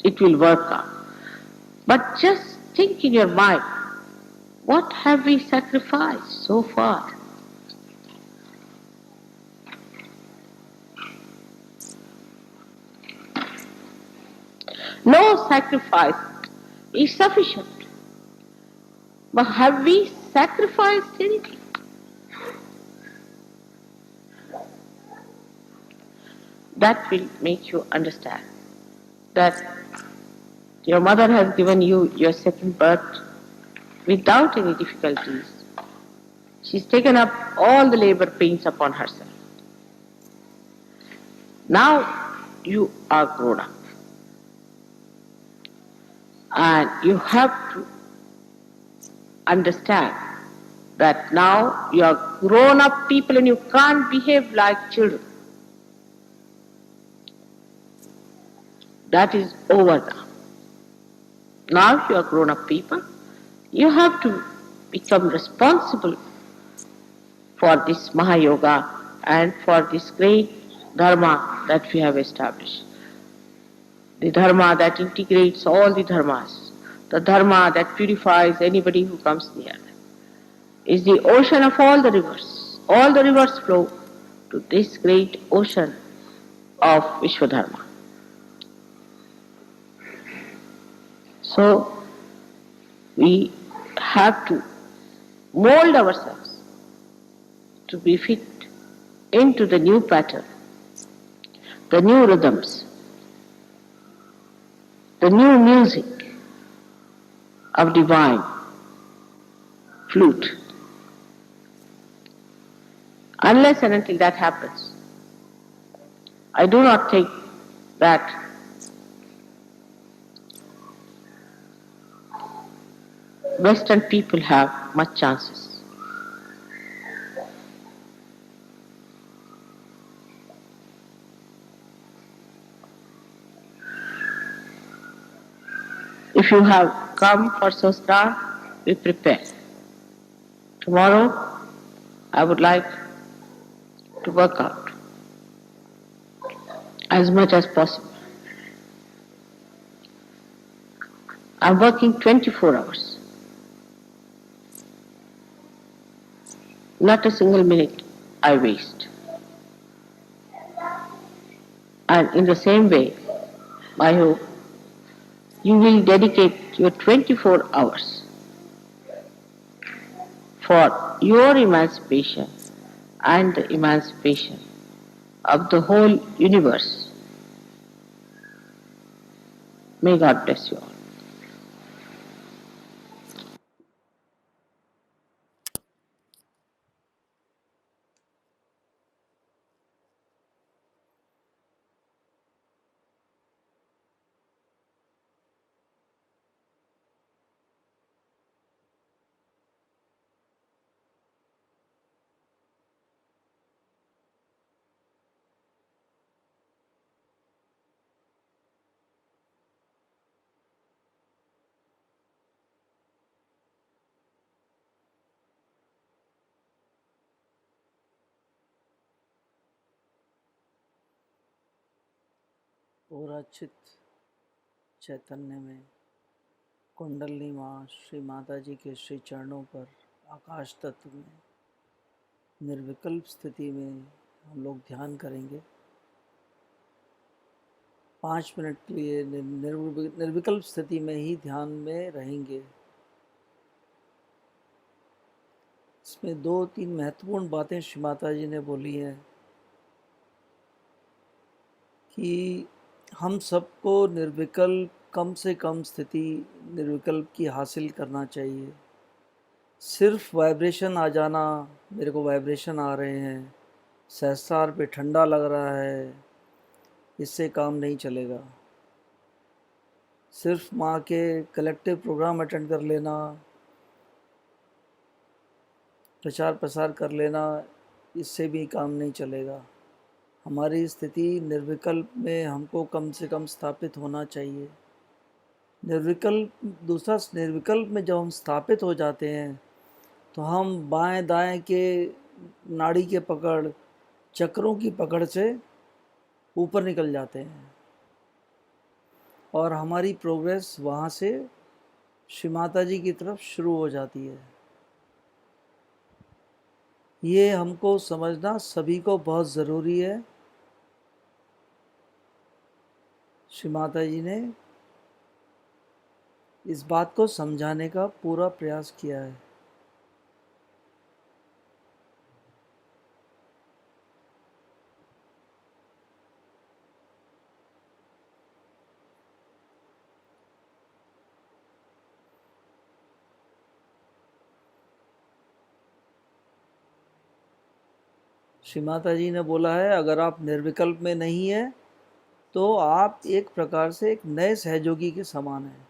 it will work out. But just think in your mind, what have we sacrificed so far? No sacrifice is sufficient. But have we sacrificed anything? That will make you understand that your mother has given you your second birth without any difficulties. She's taken up all the labor pains upon herself. Now you are grown up. And you have to understand that now you are grown up people and you can't behave like children. That is over now. Now you are grown up people. You have to become responsible for this Mahayoga and for this great Dharma that we have established. The Dharma that integrates all the Dharmas. The Dharma that purifies anybody who comes near them. Is the ocean of all the rivers. All the rivers flow to this great ocean of Vishwadharma. So, we have to mold ourselves to be fit into the new pattern, the new rhythms, the new music of divine flute. Unless and until that happens, I do not think that Western people have much chances. If you have come for Sostra, be prepared. Tomorrow, I would like to work out as much as possible. I'm working 24 hours. Not a single minute I waste. And in the same way, I hope you will dedicate your 24 hours for your emancipation and the emancipation of the whole universe. May God bless you all. पूराचित चैतन्य में कुंडलनी माँ श्री माता जी के श्री चरणों पर आकाश तत्व में निर्विकल्प स्थिति में हम लोग ध्यान करेंगे। 5 मिनट के लिए निर्विकल्प स्थिति में ही ध्यान में रहेंगे। इसमें 2-3 महत्वपूर्ण बातें श्री माता जी ने बोली हैं कि हम सबको निर्विकल्प कम से कम स्थिति निर्विकल्प की हासिल करना चाहिए। सिर्फ वाइब्रेशन आ जाना, मेरे को वाइब्रेशन आ रहे हैं, सहस्रार पे ठंडा लग रहा है, इससे काम नहीं चलेगा। सिर्फ माँ के कलेक्टिव प्रोग्राम अटेंड कर लेना, प्रचार प्रसार कर लेना, इससे भी काम नहीं चलेगा। हमारी स्थिति निर्विकल्प में हमको कम से कम स्थापित होना चाहिए। निर्विकल्प में जब हम स्थापित हो जाते हैं तो हम बाएं दाएं के नाड़ी के पकड़, चक्रों की पकड़ से ऊपर निकल जाते हैं और हमारी प्रोग्रेस वहाँ से श्री माता जी की तरफ शुरू हो जाती है। ये हमको समझना सभी को बहुत ज़रूरी है। श्री माता जी ने इस बात को समझाने का पूरा प्रयास किया है। श्री माता जी ने बोला है, अगर आप निर्विकल्प में नहीं है तो आप एक प्रकार से एक नए सहयोगी के समान हैं।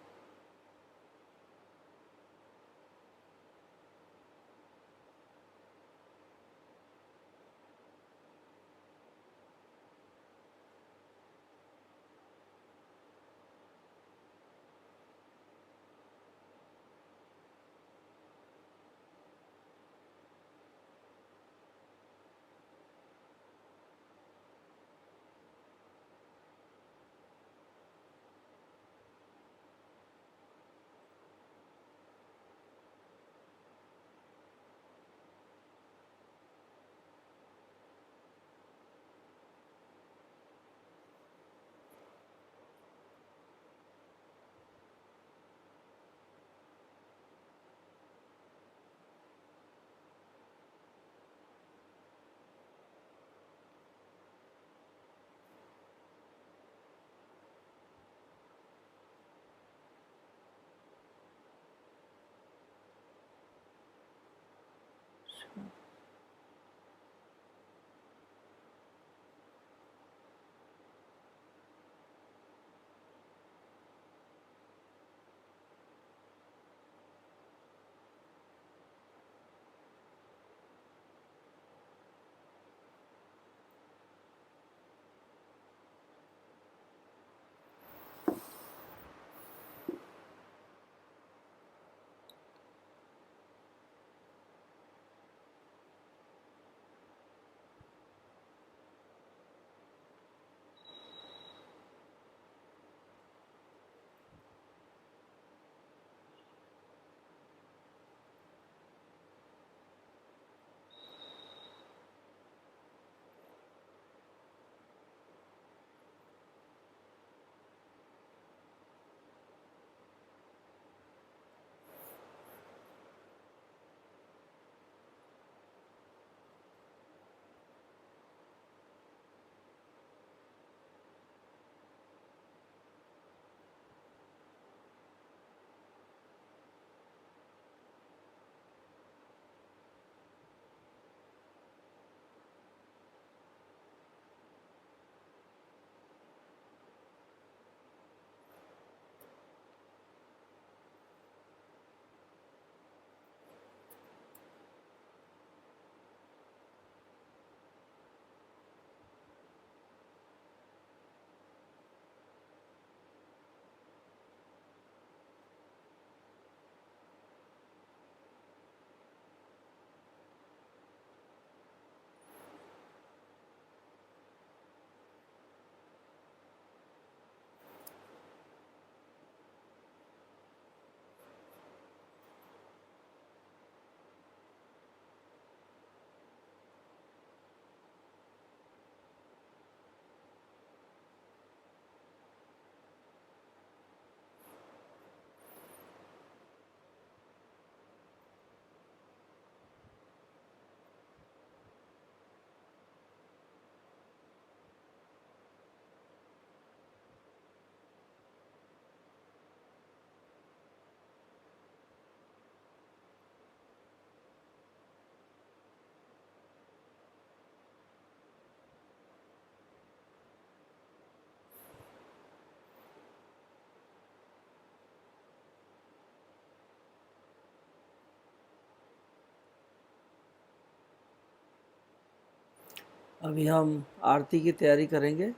अभी हम आरती की तैयारी करेंगे।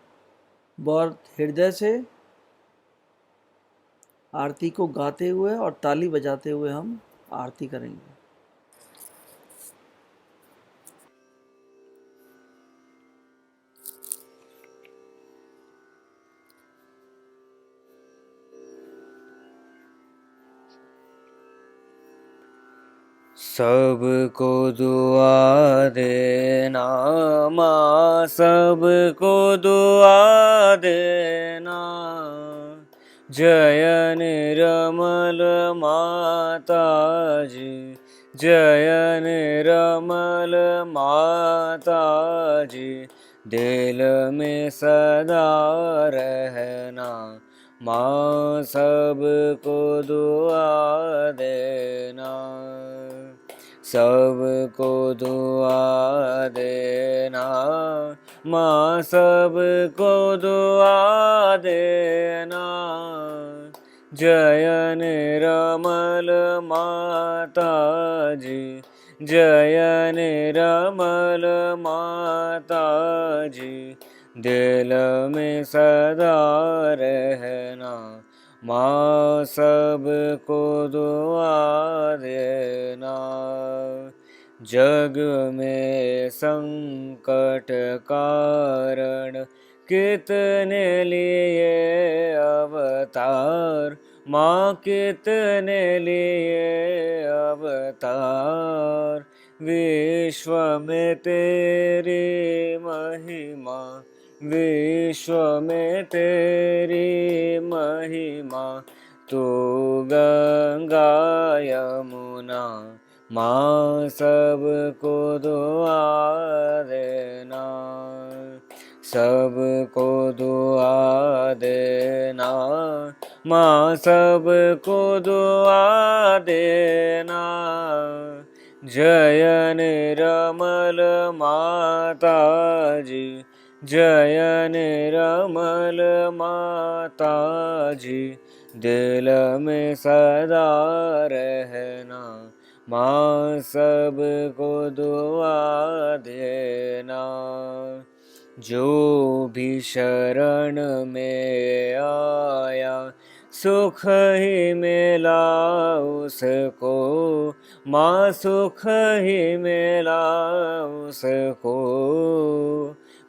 बहुत हृदय से आरती को गाते हुए और ताली बजाते हुए हम आरती करेंगे। सबको दुआ देना माँ, सबको दुआ देना। जय निर्मल माता जी, जय निर्मल माता जी। दिल में सदा रहना माँ, सबको दुआ देना। सबको दुआ देना माँ, सबको दुआ देना। जय निर्मल माता जी, जय निर्मल माता जी। दिल में सदा रहना माँ, सबको दुआ देना। जग में संकट कारण कितने लिए अवतार माँ, कितने लिए अवतार। विश्व में तेरी महिमा, विश्व में तेरी महिमा। तू गंगा यमुना माँ, सबको दुआ देना। सबको दुआ देना माँ, सबको दुआ देना। जय निर्मल माता जी, जय निर्मल माता जी। दिल में सदा रहना माँ, सबको दुआ देना। जो भी शरण में आया सुख ही मिला उसको माँ, सुख ही मिला उसको।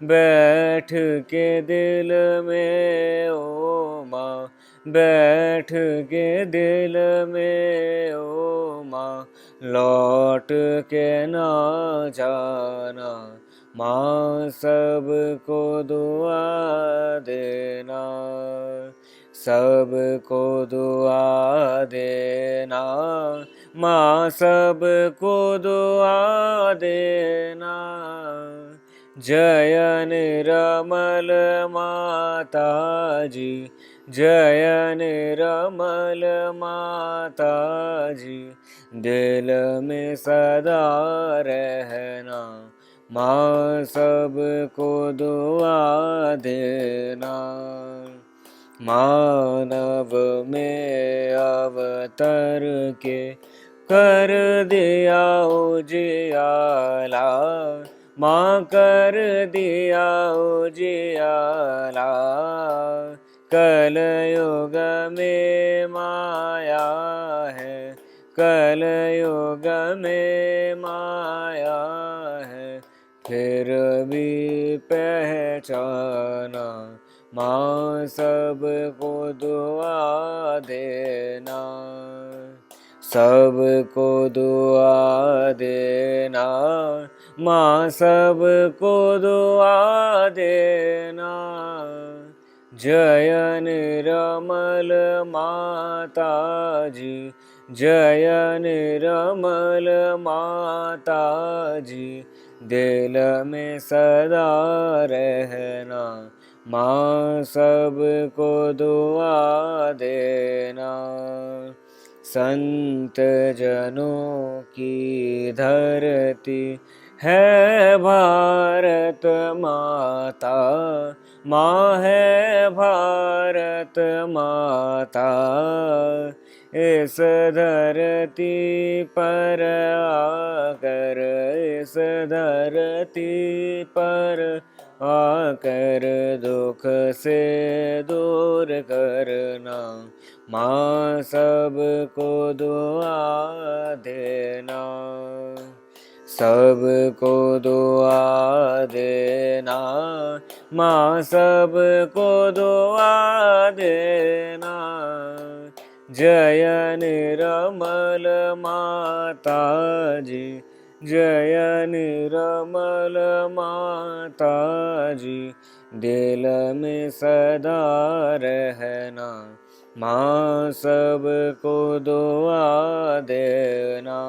बैठ के दिल में ओ माँ, बैठ के दिल में ओ माँ। लौट के ना जाना माँ, सबको दुआ देना। सबको दुआ देना माँ, सबको दुआ देना। जय निर्मल माता जी, जय निर्मल माता जी। दिल में सदा रहना माँ, सबको दुआ देना। मानव में अवतर के कर दिया उजियाला माँ, कर दिया उजियाला। कलयुग में माया है, कलयुग में माया है। फिर भी पहचाना माँ, सबको दुआ देना। सबको दुआ देना माँ, सबको दुआ देना। जय निर्मल माता जी, जय निर्मल माता जी। दिल में सदा रहना माँ, सबको दुआ देना। संत जनों की धरती है भारत माता माँ, है भारत माता। इस धरती पर आकर, इस धरती पर आकर दुख से दूर करना, माँ सबको दुआ देना, सबको दुआ देना, माँ सबको दुआ देना। जय निर्मल माता जी, जय निर्मल माता जी, दिल में सदा रहना, माँ सबको दुआ देना।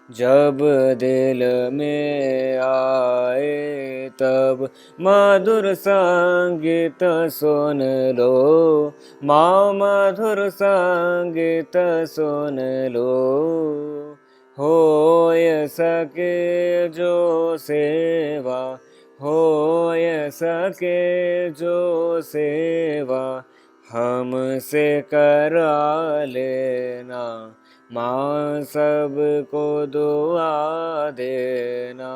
जब दिल में आए तब मधुर संगीत सुन लो, माँ मधुर संगीत सुन लो। होय सके जो सेवा, होय सके जो सेवा, हमसे करा लेना, माँ सबको दुआ देना,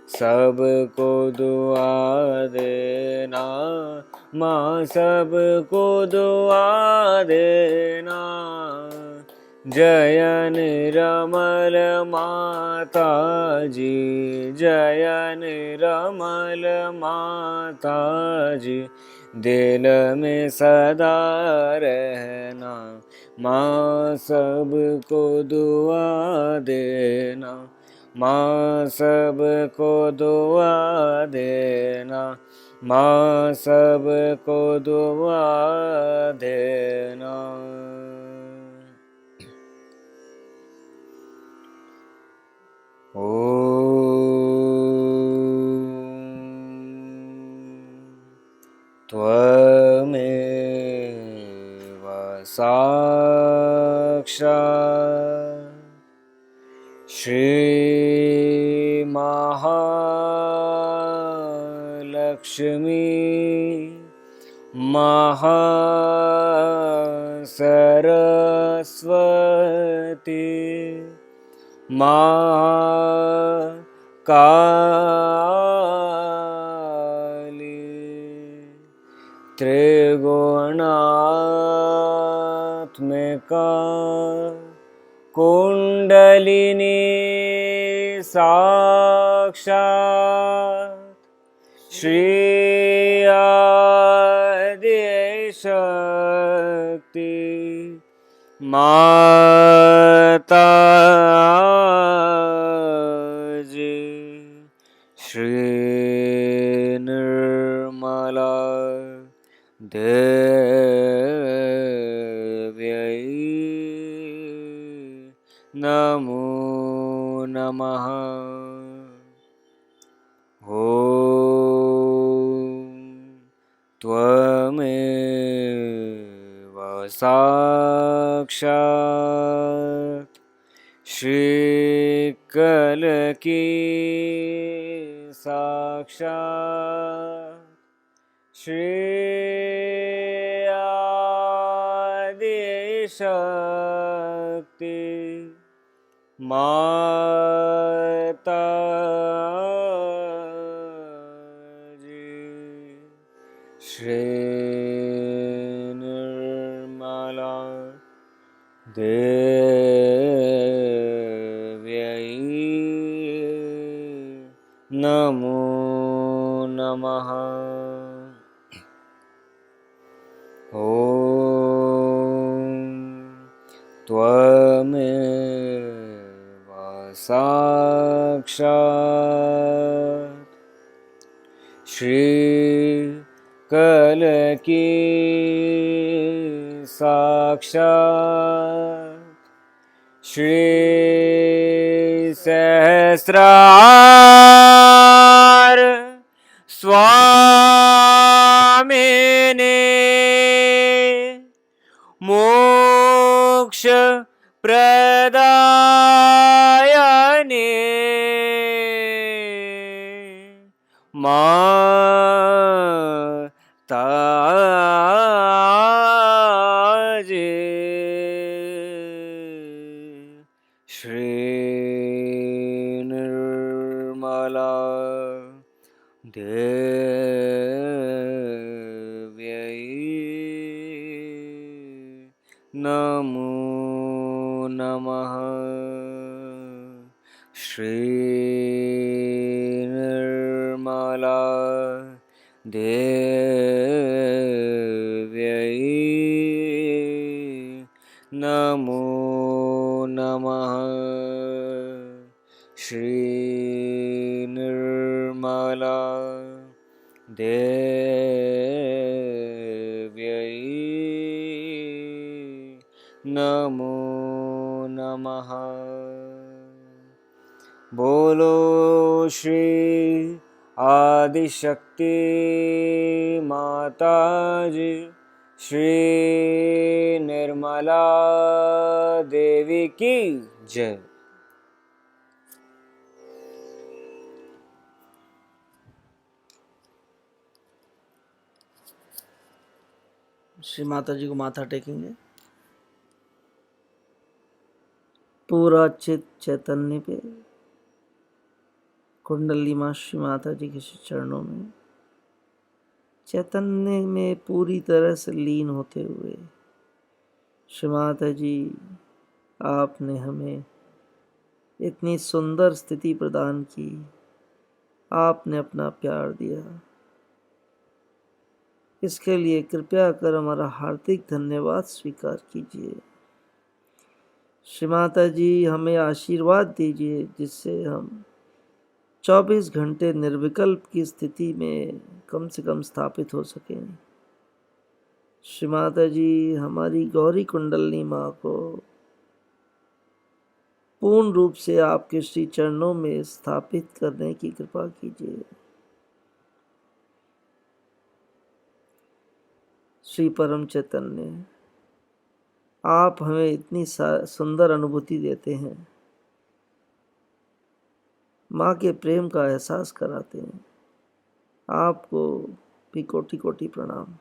सबको दुआ देना, माँ सबको दुआ देना। जय निर्मल माता जी, जय निर्मल माता जी, दिल में सदा रहना, माँ सबको दुआ देना, माँ सबको दुआ देना, माँ सबको दुआ देना। त्वमेव साक्षात् श्री महालक्ष्मी महासरस्वती महाकाली त्रिगुणात्मिका कुंडलिनी साक्षात् श्री आदिशक्ति माता जी, श्री निर्मला देव्यै नमो नमः। त्वमेव साक्षात् श्रीकलकी साक्षात् श्री आदिशक्ति माता जी, श्री निर्मला देव्यै नमो नमः। त्वमेव साक्षात् श्रीकलकी साक्षात् श्री सहस्रार स्वामिने मोक्ष प्रदायने माता जी, श्रीनिर्मला देव्यै नमो नमः। श्रीनिर्मला देव्यै नमो नमः। बोलो श्री आदिशक्ति माता जी श्री निर्मला देवी की जय। श्री माता जी को माथा टेकेंगे। पूरा चित चैतन्य पे कुंडली माँ श्री माता जी के चरणों में चैतन्य में पूरी तरह से लीन होते हुए श्री माता जी, आपने हमें इतनी सुंदर स्थिति प्रदान की, आपने अपना प्यार दिया, इसके लिए कृपया कर हमारा हार्दिक धन्यवाद स्वीकार कीजिए। श्री माता जी, हमें आशीर्वाद दीजिए जिससे हम 24 घंटे निर्विकल्प की स्थिति में कम से कम स्थापित हो सकें। श्री माता जी, हमारी गौरी कुंडलनी माँ को पूर्ण रूप से आपके श्री चरणों में स्थापित करने की कृपा कीजिए। श्री परम चैतन्य, आप हमें इतनी सुंदर अनुभूति देते हैं, माँ के प्रेम का एहसास कराते हैं। आपको भी कोटि कोटि प्रणाम।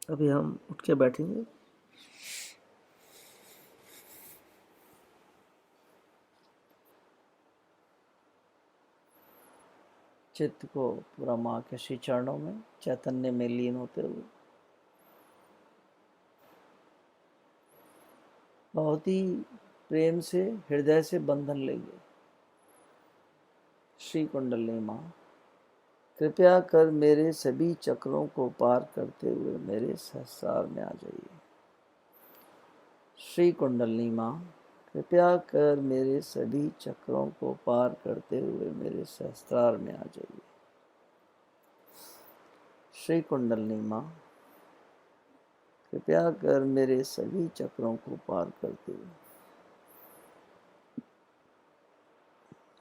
अभी हम उठ के बैठेंगे। चित्त को पूरा माँ के श्री चरणों में चैतन्य में लीन होते हुए बहुत ही प्रेम से हृदय से बंधन लेंगे। श्री कुंडलिनी माँ, कृपया कर मेरे सभी चक्रों को पार करते हुए मेरे सहस्रार में आ जाइए। श्री कुंडलिनी माँ, कृपया कर मेरे सभी चक्रों को पार करते हुए मेरे सहस्त्रार में आ जाइए। श्री कुंडलिनी माँ, कृपया कर मेरे सभी चक्रों को पार करते हुए।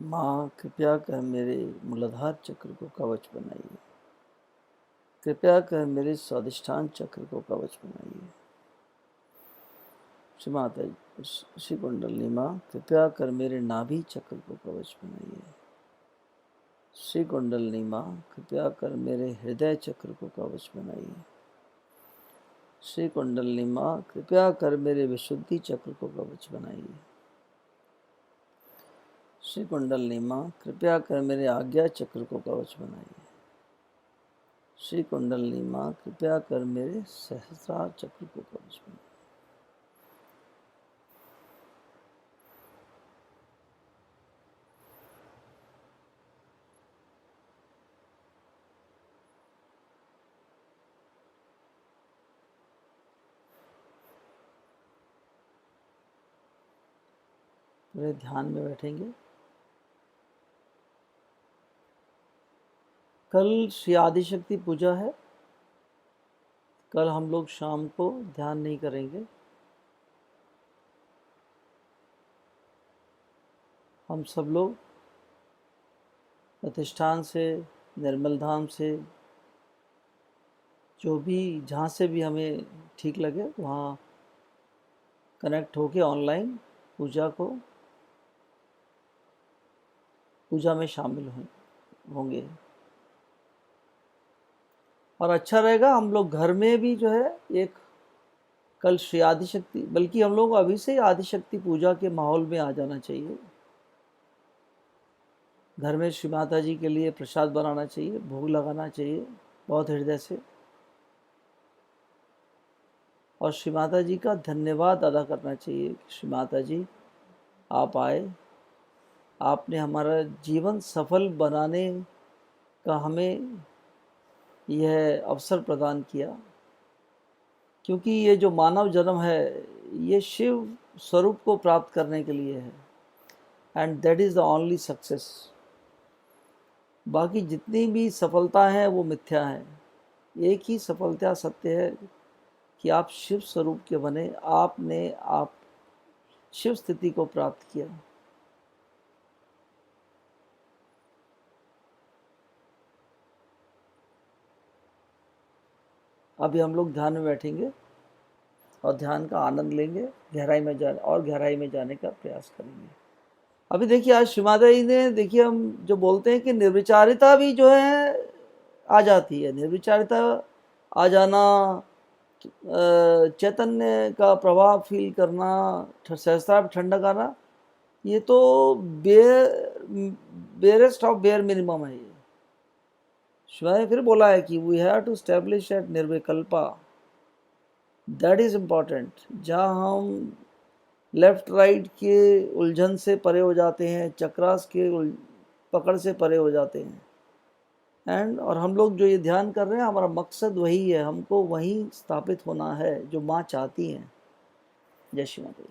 माँ, कृपया कर मेरे मूलाधार चक्र को कवच बनाइए। कृपया कर मेरे स्वादिष्ठान चक्र को कवच बनाइए। श्री माता श्री कुंडलिनी माँ, कृपया कर मेरे नाभि चक्र को कवच बनाइए। श्री कुंडलिनी माँ, कृपया कर मेरे हृदय चक्र को कवच बनाइए। श्री कुंडलिनी माँ, कृपया कर मेरे विशुद्धि चक्र को कवच बनाइए। श्री कुंडलिनी माँ, कृपया कर मेरे आज्ञा चक्र को कवच बनाइए। श्री कुंडलिनी माँ, कृपया कर मेरे सहस्रार चक्र को कवच बनाइए। पूरे ध्यान में बैठेंगे। कल श्री आदिशक्ति पूजा है। कल हम लोग शाम को ध्यान नहीं करेंगे। हम सब लोग प्रतिष्ठान से, निर्मल धाम से, जो भी जहाँ से भी हमें ठीक लगे वहाँ कनेक्ट होके ऑनलाइन पूजा में शामिल होंगे। और अच्छा रहेगा हम लोग घर में भी जो है एक कल श्री आदिशक्ति, बल्कि हम लोग अभी से ही आदिशक्ति पूजा के माहौल में आ जाना चाहिए। घर में श्री माता जी के लिए प्रसाद बनाना चाहिए, भोग लगाना चाहिए बहुत हृदय से। और श्री माता जी का धन्यवाद अदा करना चाहिए कि श्री माता जी आप आए, आपने हमारा जीवन सफल बनाने का हमें यह अवसर प्रदान किया, क्योंकि ये जो मानव जन्म है ये शिव स्वरूप को प्राप्त करने के लिए है, and that is the only success. बाकी जितनी भी सफलता है वो मिथ्या है। एक ही सफलता सत्य है कि आप शिव स्वरूप के बने, आपने आप शिव स्थिति को प्राप्त किया। अभी हम लोग ध्यान में बैठेंगे और ध्यान का आनंद लेंगे, गहराई में जाने का प्रयास करेंगे। अभी देखिए आज श्री माता जी ने, देखिए हम जो बोलते हैं कि निर्विचारिता भी जो है आ जाती है, निर्विचारिता आ जाना, चैतन्य का प्रभाव फील करना, सहजता ठंडक आना, ये तो बेयरेस्ट ऑफ बेयर मिनिमम है। ये शिवा ने फिर बोला है कि we have to establish at nirvikalpa, that is important. जहाँ हम लेफ्ट राइट के उलझन से परे हो जाते हैं, चक्रास के पकड़ से परे हो जाते हैं, और हम लोग जो ये ध्यान कर रहे हैं हमारा मकसद वही है, हमको वहीं स्थापित होना है जो माँ चाहती हैं। जय श्री माता।